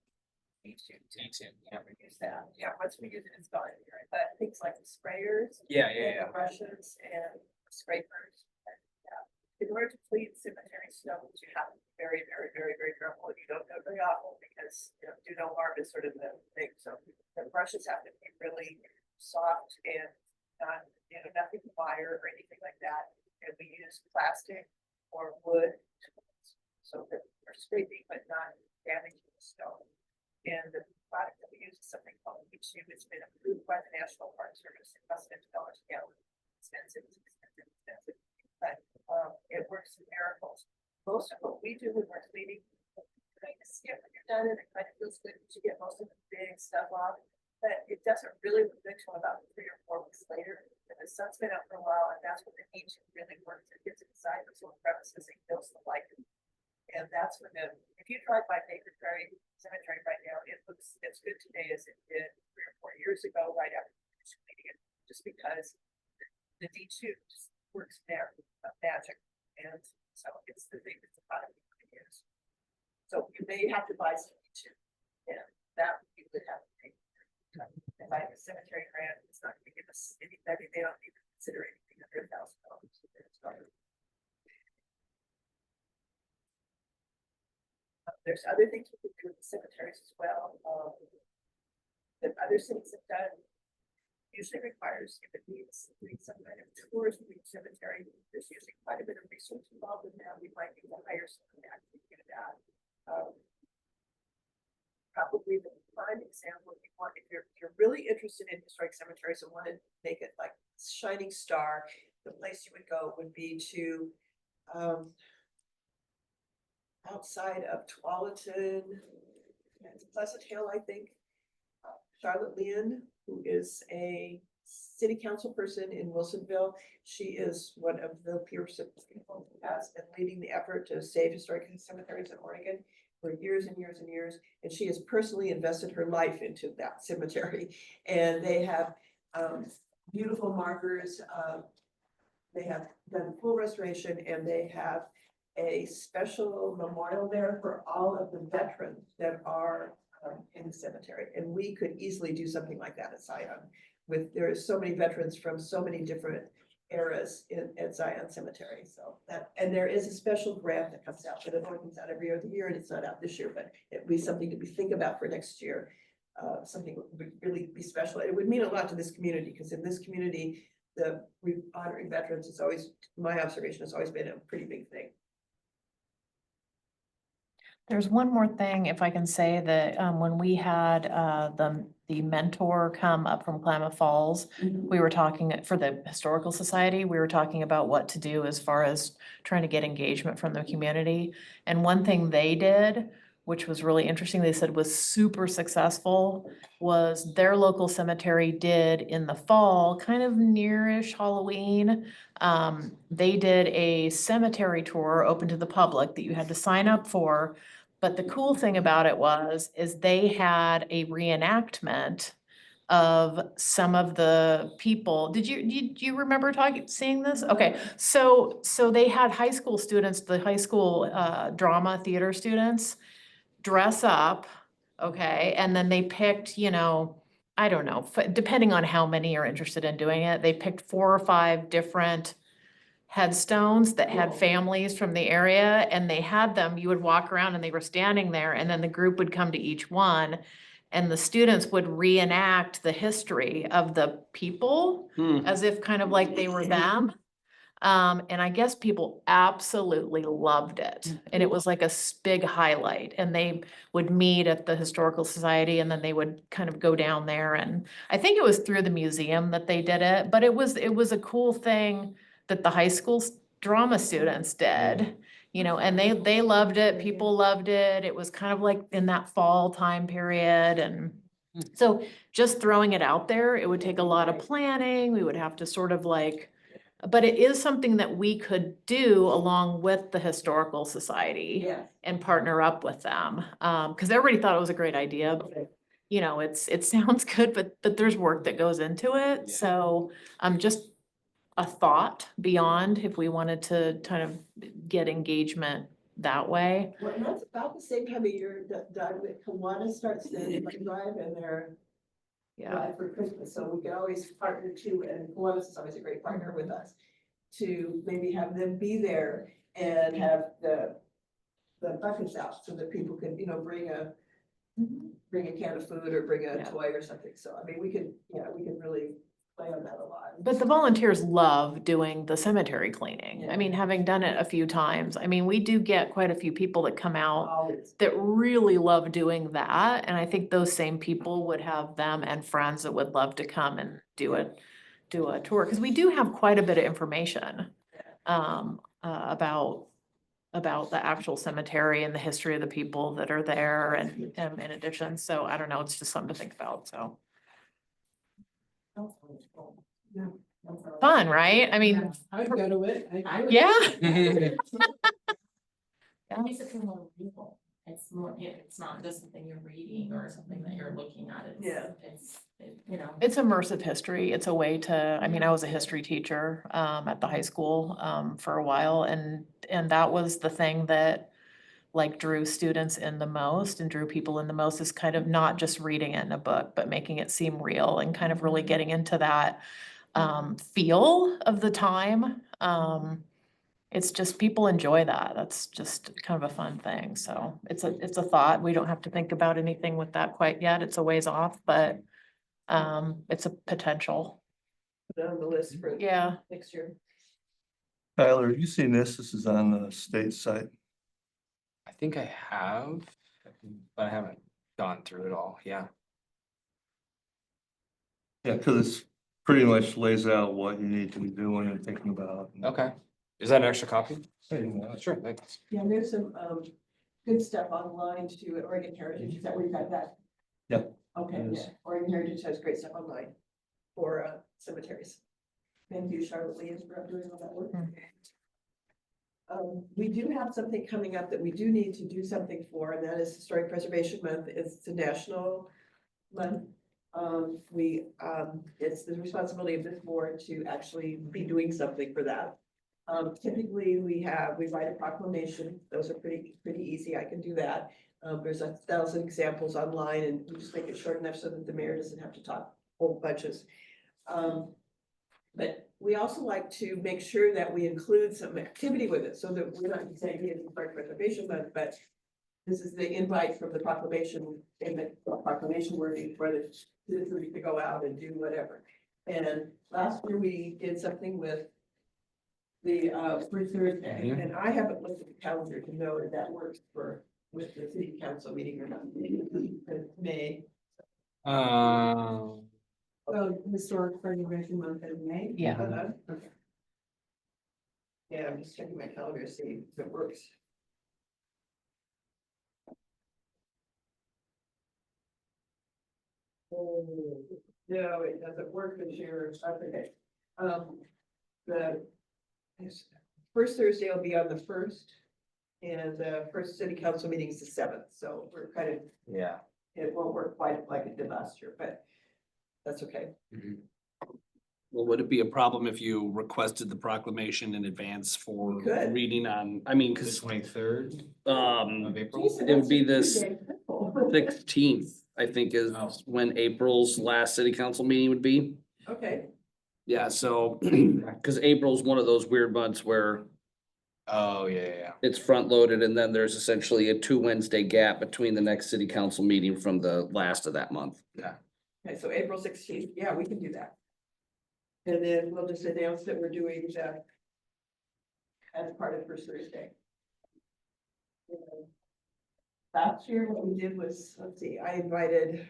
E2. E2, yeah. Reuse that. Yeah, once we use it, it's gone. But things like the sprayers. Yeah, and the brushes and scrapers. And, in order to clean cemetery stones, you have to be very, very, very, very careful. You don't go very often because, do no harm is sort of the thing. So the brushes have to be really soft and not, nothing wire or anything like that. And we use plastic or wood tools so that we're scraping but not damaging the stone. And the product that we use is something called E2. It's been approved by the National Park Service. It costs $50 a gallon. Expensive, but it works in miracles. Most of what we do when we're cleaning, kind of skip when you're done, and it kind of feels good to get most of the big stuff off. But it doesn't really look good till about 3 or 4 weeks later. And the sun's been out for a while, and that's when the heat really works. It gets inside those little crevices and kills the light. And that's when if you drive by Baker Prairie Cemetery right now, it looks as good today as it did 3 or 4 years ago, right after cleaning it, just because the D2 just works there, magic, and so it's the thing that's a product we can use. So you may have to buy some D2, and that you would have to pay. If I have a cemetery grant, it's not gonna give us any, they don't even consider anything under $1,000. There's other things we can do with the cemeteries as well. The other cities have done usually requires, if it needs some kind of tours of the cemetery, there's usually quite a bit of research involved in that. We might need to hire someone to actually do that. Probably the prime example, if you're really interested in historic cemeteries and want to make it like shining star, the place you would go would be to outside of Tualatin, it's Pleasant Hill, I think. Charlotte Lynn, who is a city council person in Wilsonville. She is one of the peer people who has been leading the effort to save historic cemeteries in Oregon for years and years and years. And she has personally invested her life into that cemetery. And they have beautiful markers. They have done full restoration, and they have a special memorial there for all of the veterans that are in the cemetery. And we could easily do something like that at Zion. There are so many veterans from so many different eras at Zion Cemetery. So and there is a special grant that comes out, but it only comes out every other year, and it's not out this year, but it'd be something to think about for next year. something would really be special. It would mean a lot to this community, because in this community, honoring veterans is always, my observation, has always been a pretty big thing. There's one more thing, if I can say that, when we had, the mentor come up from Klamath Falls, we were talking for the Historical Society, we were talking about what to do as far as trying to get engagement from the community. And one thing they did, which was really interesting, they said was super successful, was their local cemetery did in the fall, kind of nearish Halloween. They did a cemetery tour open to the public that you had to sign up for. But the cool thing about it is they had a reenactment of some of the people. Did you remember seeing this? Okay, so they had high school students, the high school drama theater students dress up, okay, and then they picked, I don't know, depending on how many are interested in doing it, they picked 4 or 5 different headstones that had Cool. families from the area, and they had them, you would walk around and they were standing there, and then the group would come to each one, and the students would reenact the history of the people as if kind of like they were them. And I guess people absolutely loved it. And it was like a big highlight. And they would meet at the Historical Society, and then they would kind of go down there. And I think it was through the museum that they did it, but it was a cool thing that the high school drama students did. And they loved it. People loved it. It was kind of like in that fall time period. And so just throwing it out there, it would take a lot of planning. We would have to sort of but it is something that we could do along with the Historical Society Yeah. and partner up with them. Cause everybody thought it was a great idea, but it sounds good, but there's work that goes into it. Yeah. So, just a thought beyond if we wanted to kind of get engagement that way. Well, and that's about the same time of year that Kiwanis starts their drive, and their Yeah. drive for Christmas, so we can always partner too, and Kiwanis is always a great partner with us, to maybe have them be there and have the buckets out, so that people can, bring a can of food or bring a Yeah. toy or something. So, I mean, we can really play on that a lot. But the volunteers love doing the cemetery cleaning. I mean, having done it a few times, I mean, we do get quite a few people that come out Always. that really love doing that. And I think those same people would have them and friends that would love to come and do a tour. Cause we do have quite a bit of information about the actual cemetery and the history of the people that are there and in addition. So I don't know, it's just something to think about. So fun, right? I mean, I would go to it. yeah. It makes it feel more real. It's more, it's not just something you're reading or something that you're looking at. It's, Yeah. It's immersive history. It's a way to, I mean, I was a history teacher at the high school for a while, and that was the thing that drew students in the most and drew people in the most, is kind of not just reading it in a book, but making it seem real and kind of really getting into that feel of the time. It's just, people enjoy that. That's just kind of a fun thing. So it's a thought. We don't have to think about anything with that quite yet. It's a ways off, but it's a potential. Put it on the list for Yeah. next year. Tyler, have you seen this? This is on the state site. I think I have, but I haven't gone through it all, yeah. Yeah, because it's pretty much lays out what you need to be doing and thinking about. Okay, is that an extra copy? Hey, Sure, thanks. Yeah, there's some good stuff online too at Oregon Heritage. Is that where you got that? Yep. Okay, It yeah, is. Oregon Heritage has great stuff online for cemeteries. Thank you, Charlotte Williams, for doing all that work. We do have something coming up that we do need to do something for, and that is Historic Preservation Month. It's the national month. It's the responsibility of this board to actually be doing something for that. Typically, we write a proclamation. Those are pretty easy. I can do that. There's 1,000 examples online, and we just make it short enough so that the mayor doesn't have to talk whole bunches. But we also like to make sure that we include some activity with it, so that we're not just saying it's Park Preservation Month, but this is the invite from the proclamation, and the proclamation wording for the citizens to go out and do whatever. And last year we did something with the, first Thursday, and I haven't looked at the calendar to know if that works with the city council meeting or not. In May, Well, historic preservation month in May. Yeah. Okay. Yeah, I'm just checking my calendar to see if it works. Oh, no, it doesn't work this year. That's okay. The first Thursday will be on the first, and the first city council meeting is the seventh, so we're kind of, Yeah. it won't work quite like it did last year, but that's okay. Well, would it be a problem if you requested the proclamation in advance for We could. reading on, I mean, cause, 23rd of April. Jason, it would that's be a this Tuesday. 16th, I think is when April's last city council meeting would be. Okay, Yeah, so, cause April's one of those weird months where Oh, yeah. it's front loaded and then there's essentially a 2 Wednesday gap between the next city council meeting from the last of that month. okay, so April 16th, yeah, we can do that. And then we'll just announce that we're doing that as part of First Thursday. And last year, what we did was, let's see, I invited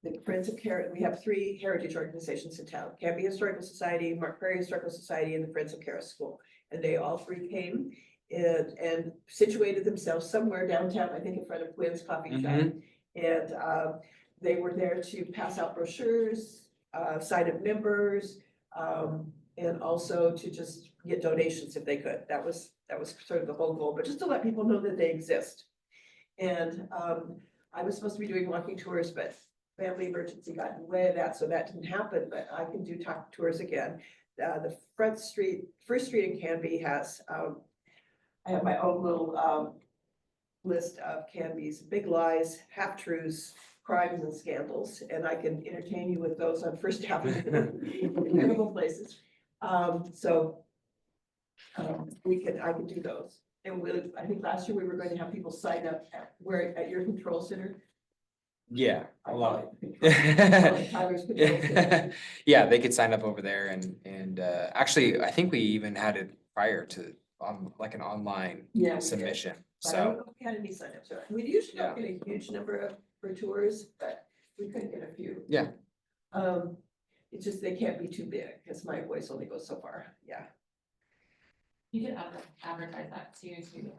the Friends of we have 3 heritage organizations in town, Canby Historical Society, Mark Prairie Historical Society, and the Friends of Karis School. And they all 3 came and situated themselves somewhere downtown, I think in front of Quinn's Coffee Shop. And they were there to pass out brochures, sign up members, and also to just get donations if they could. That was sort of the whole goal, but just to let people know that they exist. And I was supposed to be doing walking tours, but family emergency got in the way of that, so that didn't happen, but I can do talk tours again. The First Street in Canby has, I have my own little list of Canby's big lies, half-truths, crimes and scandals, and I can entertain you with those on First Avenue, terrible places. So I could do those. And I think last year we were going to have people sign up at your control center. Yeah. I A call lot. it Tyler's control center. Yeah, they could sign up over there and actually, I think we even had it prior to like an online Yeah, we did. submission. But I don't So know if we had any signups. We usually don't get a huge number for tours, but we could get a few. yeah, It's just they can't be too big because my voice only goes so far. Yeah. You could advertise that too, to,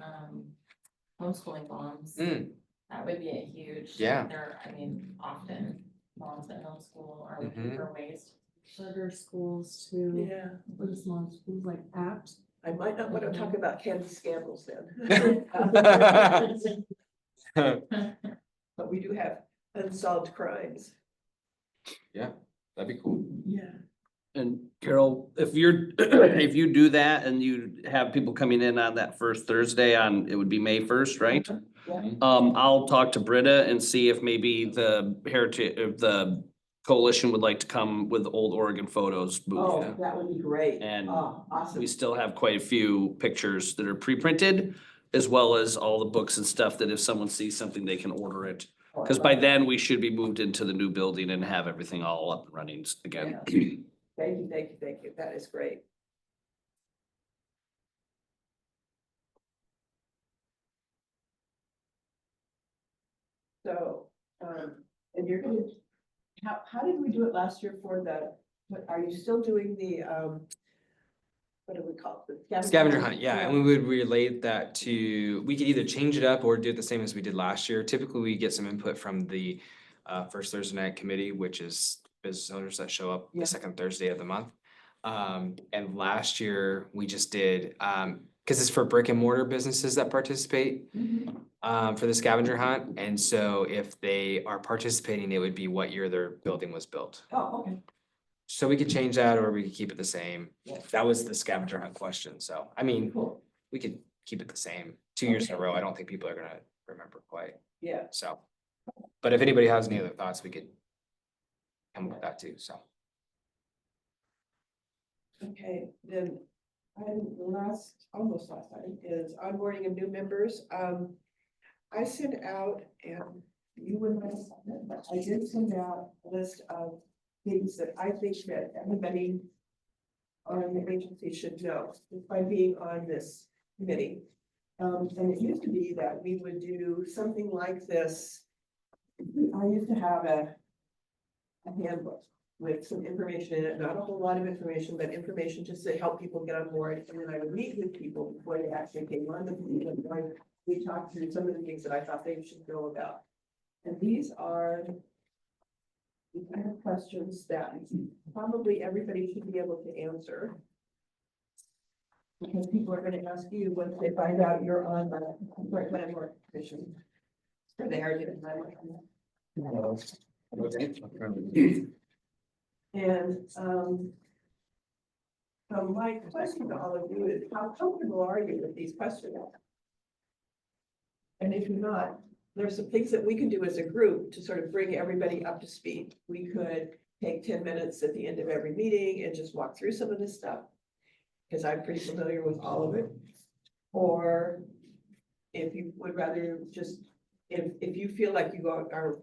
homeschooling moms. Mm. That would be a huge. Yeah. There, I mean, often moms that homeschool are looking Mhm. for ways. Charter schools too, Yeah. for the small schools like apps. I might not want to talk about candy scandals then. But we do have unsolved crimes. that'd be cool. Yeah. And Carol, if you're, if you do that and you have people coming in on that first Thursday on, it would be May 1st, right? Yeah. I'll talk to Britta and see if maybe the heritage, if the coalition would like to come with Old Oregon Photos booth. Oh, that would be great. And Oh, awesome. We still have quite a few pictures that are pre-printed, as well as all the books and stuff that if someone sees something, they can order it. Cause by then we should be moved into the new building and have everything all up and running again. Thank you, thank you, thank you. That is great. So, and you're gonna, how did we do it last year for are you still doing the, what do we call it? The Scavenger hunt, yeah, and we would relate that to, we could either change it up or do it the same as we did last year. Typically, we get some input from the first Thursday night committee, which is business owners that show up Yeah. the second Thursday of the month. And last year, we just did, because it's for brick and mortar businesses that participate for the scavenger hunt. And so if they are participating, it would be what year their building was built. Oh, okay. So we could change that or we could keep it the same. Yeah. That was the scavenger hunt question. So, I mean, Cool. we could keep it the same 2 years in a row. I don't think people are gonna remember quite, Yeah. so. But if anybody has any other thoughts, we could come up with that too, so. Okay, then And almost last item is onboarding of new members. I sent out, and you wouldn't have seen it, but I did send out a list of things that I think that everybody on the agency should know, just by being on this committee. And it used to be that we would do something like this. I used to have a handbook with some information in it, not a whole lot of information, but information just to help people get on board. And then I would meet with people before they actually came on the committee. And we talked through some of the things that I thought they should know about. And these are the kind of questions that probably everybody should be able to answer. Because people are gonna ask you once they find out you're on the Historic Landmark Commission. Or they are getting landmark. And, so my question to all of you is, how comfortable are you with these questions? And if you're not, there's some things that we can do as a group to sort of bring everybody up to speed. We could take 10 minutes at the end of every meeting and just walk through some of this stuff. Because I'm pretty familiar with all of it. Or if you would rather just, if you feel like you are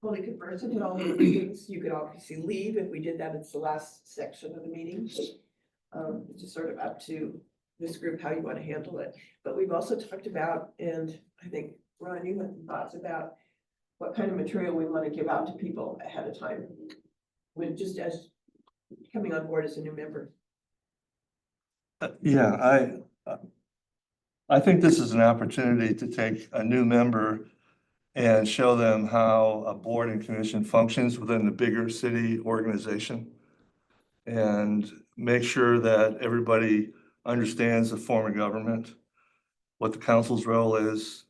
fully conversant in all of these things, you could obviously leave. If we did that, it's the last section of the meeting. It's just sort of up to this group how you want to handle it. But we've also talked about, and I think Ron, you have some thoughts about what kind of material we want to give out to people ahead of time. With just as coming on board as a new member. Yeah, I think this is an opportunity to take a new member and show them how a board and commission functions within the bigger city organization. And make sure that everybody understands the form of government, what the council's role is,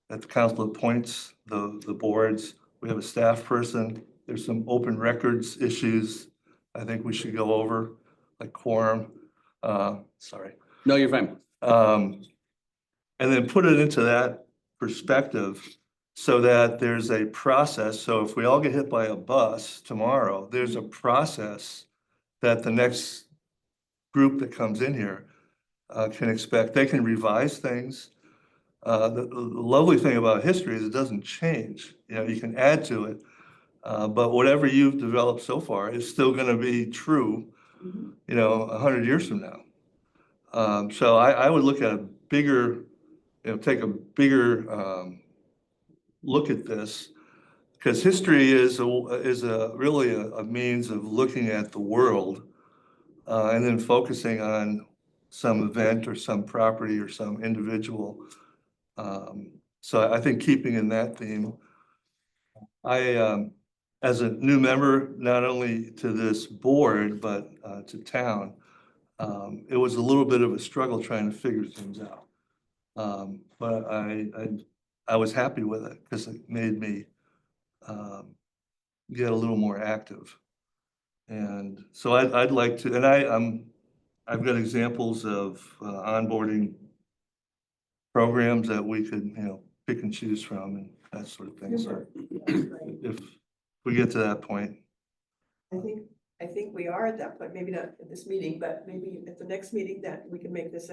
that the council appoints the boards. We have a staff person. There's some open records issues I think we should go over, like quorum. Sorry. No, you're fine. And then put it into that perspective so that there's a process. So if we all get hit by a bus tomorrow, there's a process that the next group that comes in here can expect. They can revise things. The lovely thing about history is it doesn't change. You know, you can add to it. But whatever you've developed so far is still going to be true, you know, 100 years from now. So I would look at a bigger, you know, take a bigger look at this, because history is really a means of looking at the world and then focusing on some event or some property or some individual. So I think keeping in that theme, as a new member, not only to this board, but to town, it was a little bit of a struggle trying to figure things out. But I was happy with it because it made me get a little more active. And so I'd like to, and I've got examples of onboarding programs that we could, you know, pick and choose from and that sort of thing. So if we get to that point. I think we are at that point, maybe not at this meeting, but maybe at the next meeting that we can make this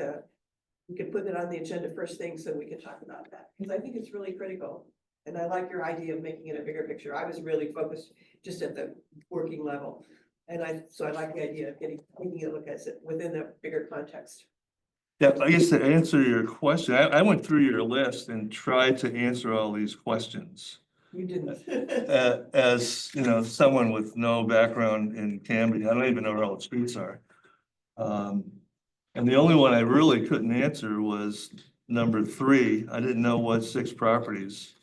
we can put it on the agenda first thing so we can talk about that. Because I think it's really critical. And I like your idea of making it a bigger picture. I was really focused just at the working level. And so I like the idea of taking a look at it within a bigger context. Yeah, I guess to answer your question, I went through your list and tried to answer all these questions. You didn't. As, you know, someone with no background in Canby, I don't even know where all the streets are. And the only one I really couldn't answer was number 3. I didn't know what 6 properties.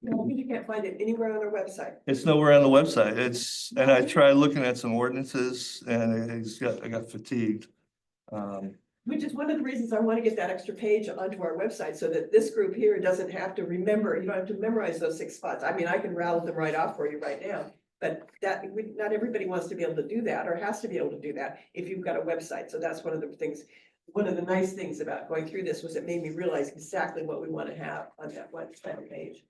You can't find it anywhere on our website. It's nowhere on the website. And I tried looking at some ordinances and I got fatigued. Which is one of the reasons I want to get that extra page onto our website so that this group here doesn't have to remember, you don't have to memorize those 6 spots. I mean, I can rattle them right off for you right now. But not everybody wants to be able to do that or has to be able to do that if you've got a website. So that's one of the things, one of the nice things about going through this was it made me realize exactly what we want to have on that one page.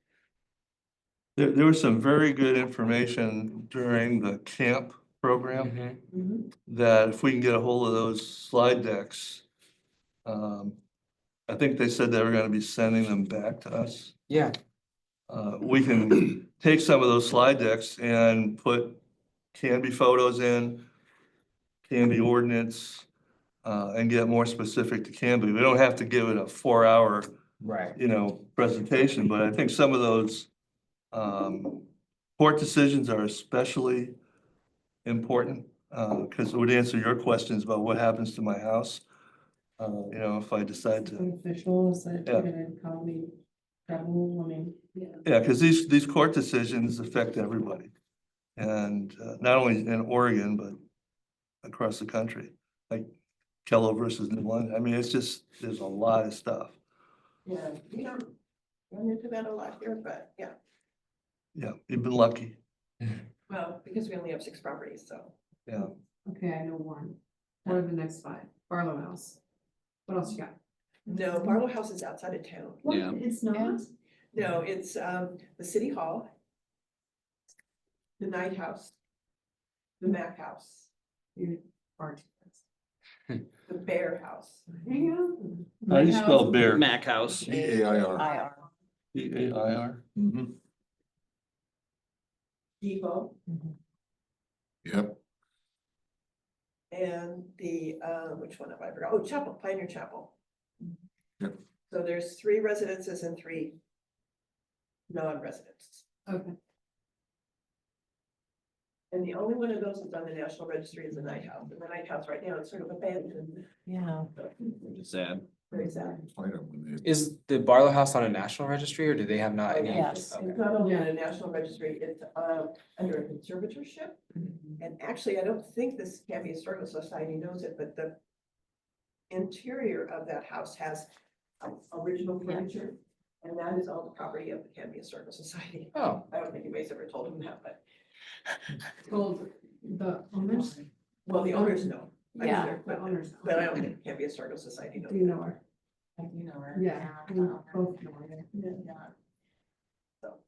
There was some very good information during the camp program, Mhm. that if we can get a hold of those slide decks, I think they said they were gonna be sending them back to us. Yeah, We can take some of those slide decks and put Canby photos in, Canby ordinance, and get more specific to Canby. We don't have to give it a 4-hour, right. presentation, but I think some of those court decisions are especially important, because it would answer your questions about what happens to my house. If I decide to, Officials that Yeah. gonna call me trouble, I mean, yeah. yeah, because these court decisions affect everybody. And not only in Oregon, but across the country, like Kello versus New London. I mean, it's just, there's a lot of stuff. Yeah, we don't run into that a lot here, but yeah, Yeah, you've been lucky. well, because we only have 6 properties, so. Yeah. Okay, I know one. What are the next 5? Barlow House. What else you got? No, Barlow House is outside of town. What? Yeah. It's not? No, it's the City Hall, the Night House, the Mac House, You are. the Bear House. Hang on. How do you spell bear? Mac House. BAIR. B-A-I-R? Mhm. Depot, Yep, and the, which one have I forgot? Oh, Chapel, Pioneer Chapel. Yep. So there's 3 residences and 3 non-residents. Okay. And the only one of those that's on the National Registry is the Night House, and the Night House right now is sort of abandoned. Yeah. Sad. Very sad. find them when they- Is the Barlow House on a national registry or do they have not any? Yes. Okay. It's not only on a national registry, it's under a conservatorship. And actually, I don't think this Canby Historical Society knows it, but the interior of that house has original Yeah. furniture. And that is all the property of the Canby Historical Society. Oh, I don't think anybody's ever told them that, but, Told the owners? well, the owners know. I'm Yeah. sure, The owners. But I don't think Canby Historical Society knows. Do you know her? I do know her. Yeah, we both know her. Yeah. So.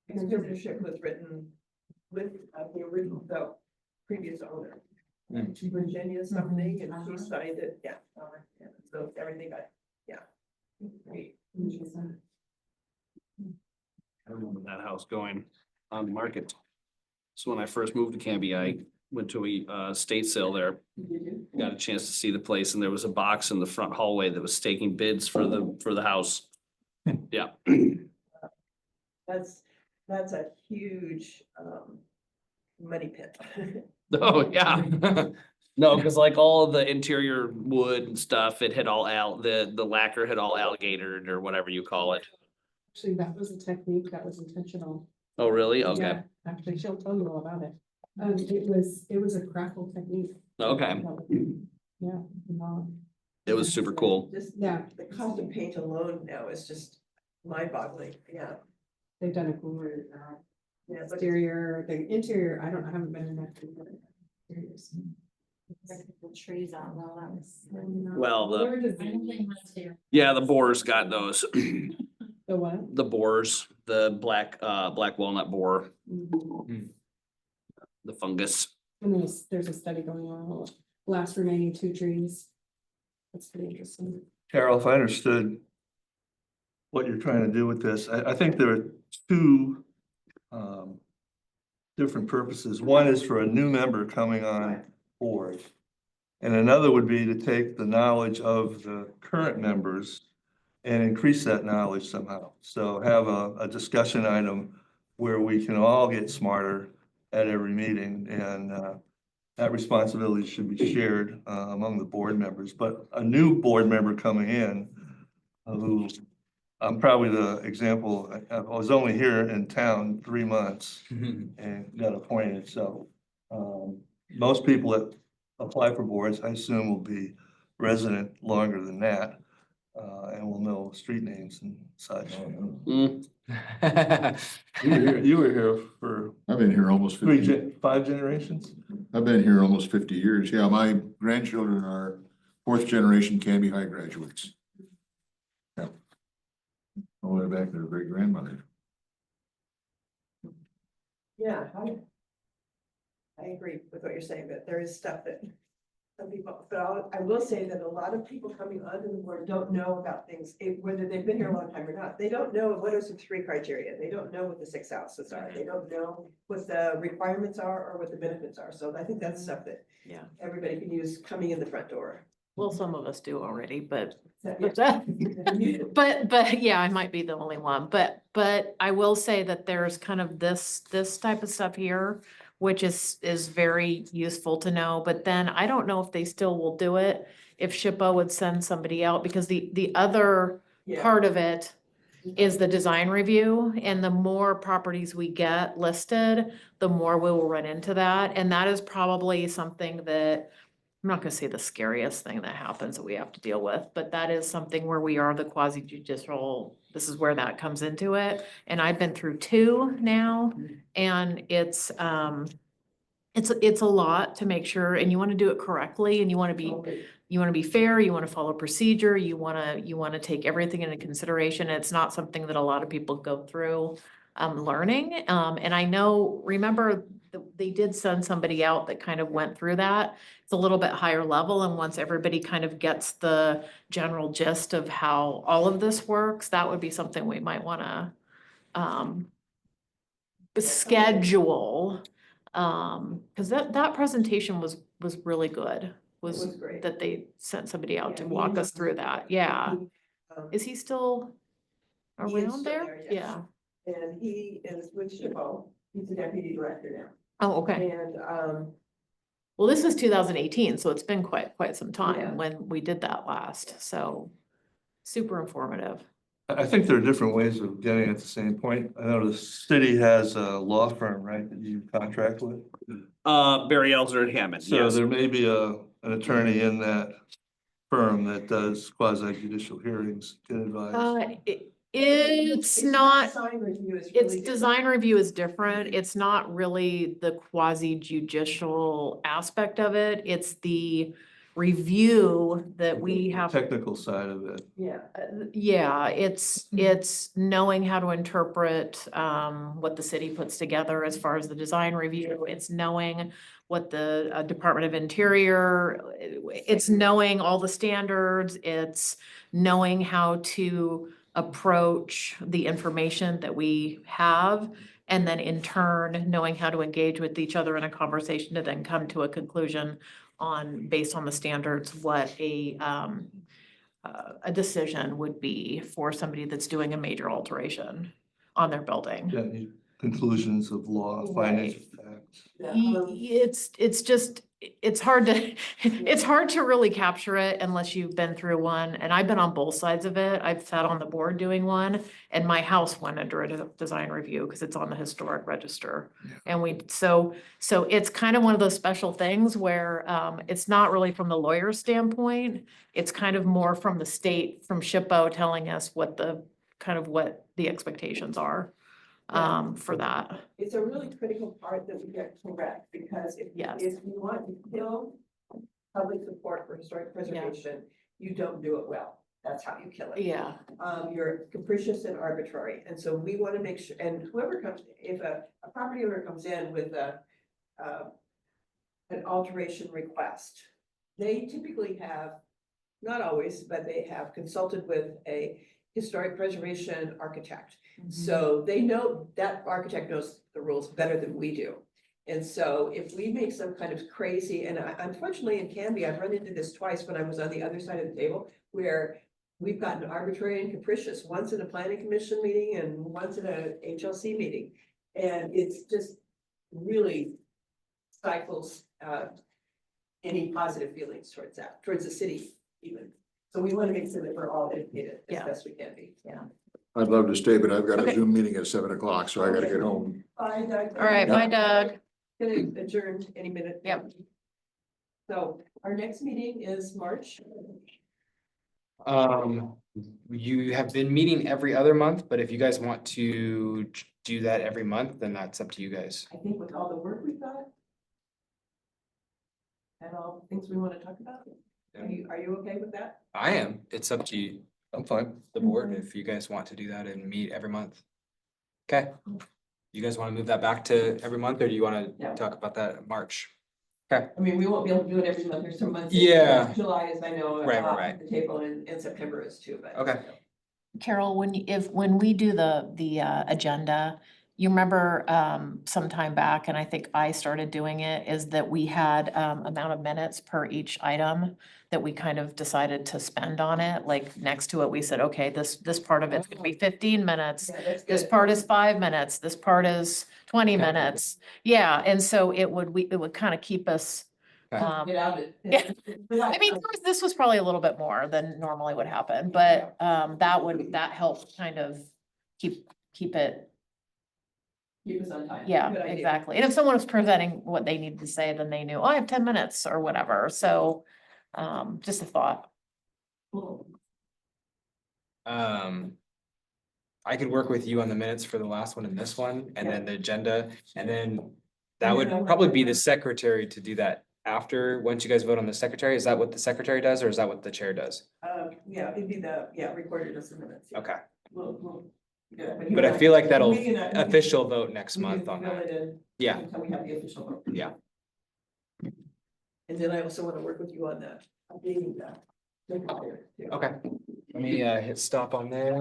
Conservatorship was written with the original, the previous owner. Virginia something, and she signed it, yeah. So everything got, yeah. Great. Interesting. I remember that house going on the market. So when I first moved to Canby, I went to a estate sale there. Got a chance to see the place and there was a box in the front hallway that was taking bids for the house. Yeah. That's a huge money pit. Oh, yeah. No, because like all of the interior wood and stuff, it had all the lacquer had all alligatored or whatever you call it. Actually, that was a technique that was intentional. Oh, really? Okay, Yeah, actually, she'll tell you all about it. It was a crackle technique. okay. Yeah. no. It was super cool. Just, Yeah. the cost of paint alone now is just mind-boggling, yeah. They've done a great job. Yeah, but Exterior, the interior, I don't, I haven't been in that. Interiors. The trees out, well, that was. Well, They were I just- don't think much there. Yeah, the boars got those. The what? The boars, the black walnut boar, the fungus. And there's a study going on, last remaining 2 trees. That's pretty interesting. Carol, if I understood what you're trying to do with this, I think there are 2 different purposes. One is for a new member coming on board. And another would be to take the knowledge of the current members and increase that knowledge somehow. So have a discussion item where we can all get smarter at every meeting, and that responsibility should be shared among the board members. But a new board member coming in, who, I'm probably the example, I was only here in town 3 months and got appointed, so most people that apply for boards, I assume, will be resident longer than that, and will know street names and such. Mm, You were here for I've been here almost 50, 5 generations? I've been here almost 50 years. Yeah, my grandchildren are 4th generation Canby High graduates. Yeah. All the way back to their great grandmother. yeah, I agree with what you're saying, that there is stuff that some people, but I will say that a lot of people coming onto the board don't know about things, whether they've been here a long time or not. They don't know what are the 3 criteria. They don't know what the 6 houses are. They don't know what the requirements are or what the benefits are. So I think that's stuff that Yeah. everybody can use coming in the front door. Well, some of us do already, but So, But yeah. but yeah, I might be the only one, but I will say that there's kind of this type of stuff here, which is very useful to know, but then I don't know if they still will do it. If SHPO would send somebody out, because the other Yeah. part of it is the design review, and the more properties we get listed, the more we will run into that, and that is probably something that I'm not gonna say the scariest thing that happens that we have to deal with, but that is something where we are the quasi judicial, this is where that comes into it. And I've been through 2 now, and it's a lot to make sure, and you wanna do it correctly, and you wanna be fair, you wanna follow procedure, you wanna take everything into consideration. It's not something that a lot of people go through learning. And I know, remember, they did send somebody out that kind of went through that. It's a little bit higher level, and once everybody kind of gets the general gist of how all of this works, that would be something we might wanna schedule. Cause that presentation was really good, was was great. that they sent somebody out to Yeah, walk he us through that, yeah. Is he still He is around still there? there, yes. Yeah. And he is with SHPO. He's the deputy director Oh, now. okay. And, Well, this was 2018, so it's been quite some Yeah. time when we did that last, so super informative. I think there are different ways of getting at the same point. I know the city has a law firm, right, that you contract with? Barry Elzer and Hammond, So yes. there may be an attorney in that firm that does quasi judicial hearings, can advise. It's not. Design review is really It's different. design review is different. It's not really the quasi judicial aspect of it. It's the review that we have. Technical side of it. Yeah. Yeah, it's knowing how to interpret what the city puts together as far as the design review. It's knowing what the Department of Interior, it's knowing all the standards. It's knowing how to approach the information that we have. And then in turn, knowing how to engage with each other in a conversation to then come to a conclusion based on the standards, what a decision would be for somebody that's doing a major alteration on their building. Yeah, any conclusions of law, financial facts. Yeah. It's just, it's hard to, it's hard to really capture it unless you've been through one. And I've been on both sides of it. I've sat on the board doing one, and my house went under a design review because it's on the historic register. And so it's kind of one of those special things where it's not really from the lawyer's standpoint. It's kind of more from the state, from SHPO telling us what the expectations are for that. It's a really critical part that we get correct, because Yes. if you want to build public support for historic preservation, you don't do it well. That's how you kill it. Yeah. You're capricious and arbitrary, and so we want to make sure, and whoever comes, if a property owner comes in with an alteration request, they typically have, not always, but they have consulted with a historic preservation architect. So they know, that architect knows the rules better than we do. And so if we make some kind of crazy, and unfortunately in Canby, I've run into this twice when I was on the other side of the table, where we've gotten arbitrary and capricious, once in a planning commission meeting and once in a HLC meeting. And it's just really stifles any positive feelings towards that, towards the city even. So we want to make sure that we're all educated as Yeah. best we can be. Yeah. I'd love to stay, but I've got a Okay. Zoom meeting at 7 o'clock, so I gotta get home. Bye, Doug. All right, bye Doug. Gonna adjourn any minute. Yep. So our next meeting is March. You have been meeting every other month, but if you guys want to do that every month, then that's up to you guys. I think with all the work we've got. And all the things we want to talk about. Are you okay with that? I am. It's up to you, I'm fine. the board, if you guys want to do that and meet every month. Okay, You guys wanna move that back to every month, or do you wanna Yeah. talk about that in March? I mean, we won't be able to do it every month, there's some months. Yeah. July is, I know, Right, off right. the table, and September is too, but. Okay. Carol, when we do the agenda, you remember some time back, and I think I started doing it, is that we had amount of minutes per each item that we kind of decided to spend on it, like next to it, we said, okay, this part of it's gonna be 15 minutes. Yeah, that's This good. part is 5 minutes, this part is 20 Okay. minutes. Yeah, and so it would kind of keep us. Okay. Get out of Yeah. it. I mean, this was probably a little bit more than normally would happen, but that helped kind of keep it, Keep us on time. yeah, Good idea. exactly. And if someone was presenting what they needed to say, then they knew, oh, I have 10 minutes or whatever, so just a thought. Cool. I could work with you on the minutes for the last one and this one, and then the agenda, and then that And would then I would- probably be the secretary to do that after, once you guys vote on the secretary. Is that what the secretary does, or is that what the chair does? Yeah, it'd be recorded as the minutes. Yeah. Okay, We'll do it, you but I and feel like that'll we can- official vote next we can month on fill that. it in Yeah, Until we have the official vote. yeah. And then I also want to work with you on that, updating that. Okay, let me hit stop on there.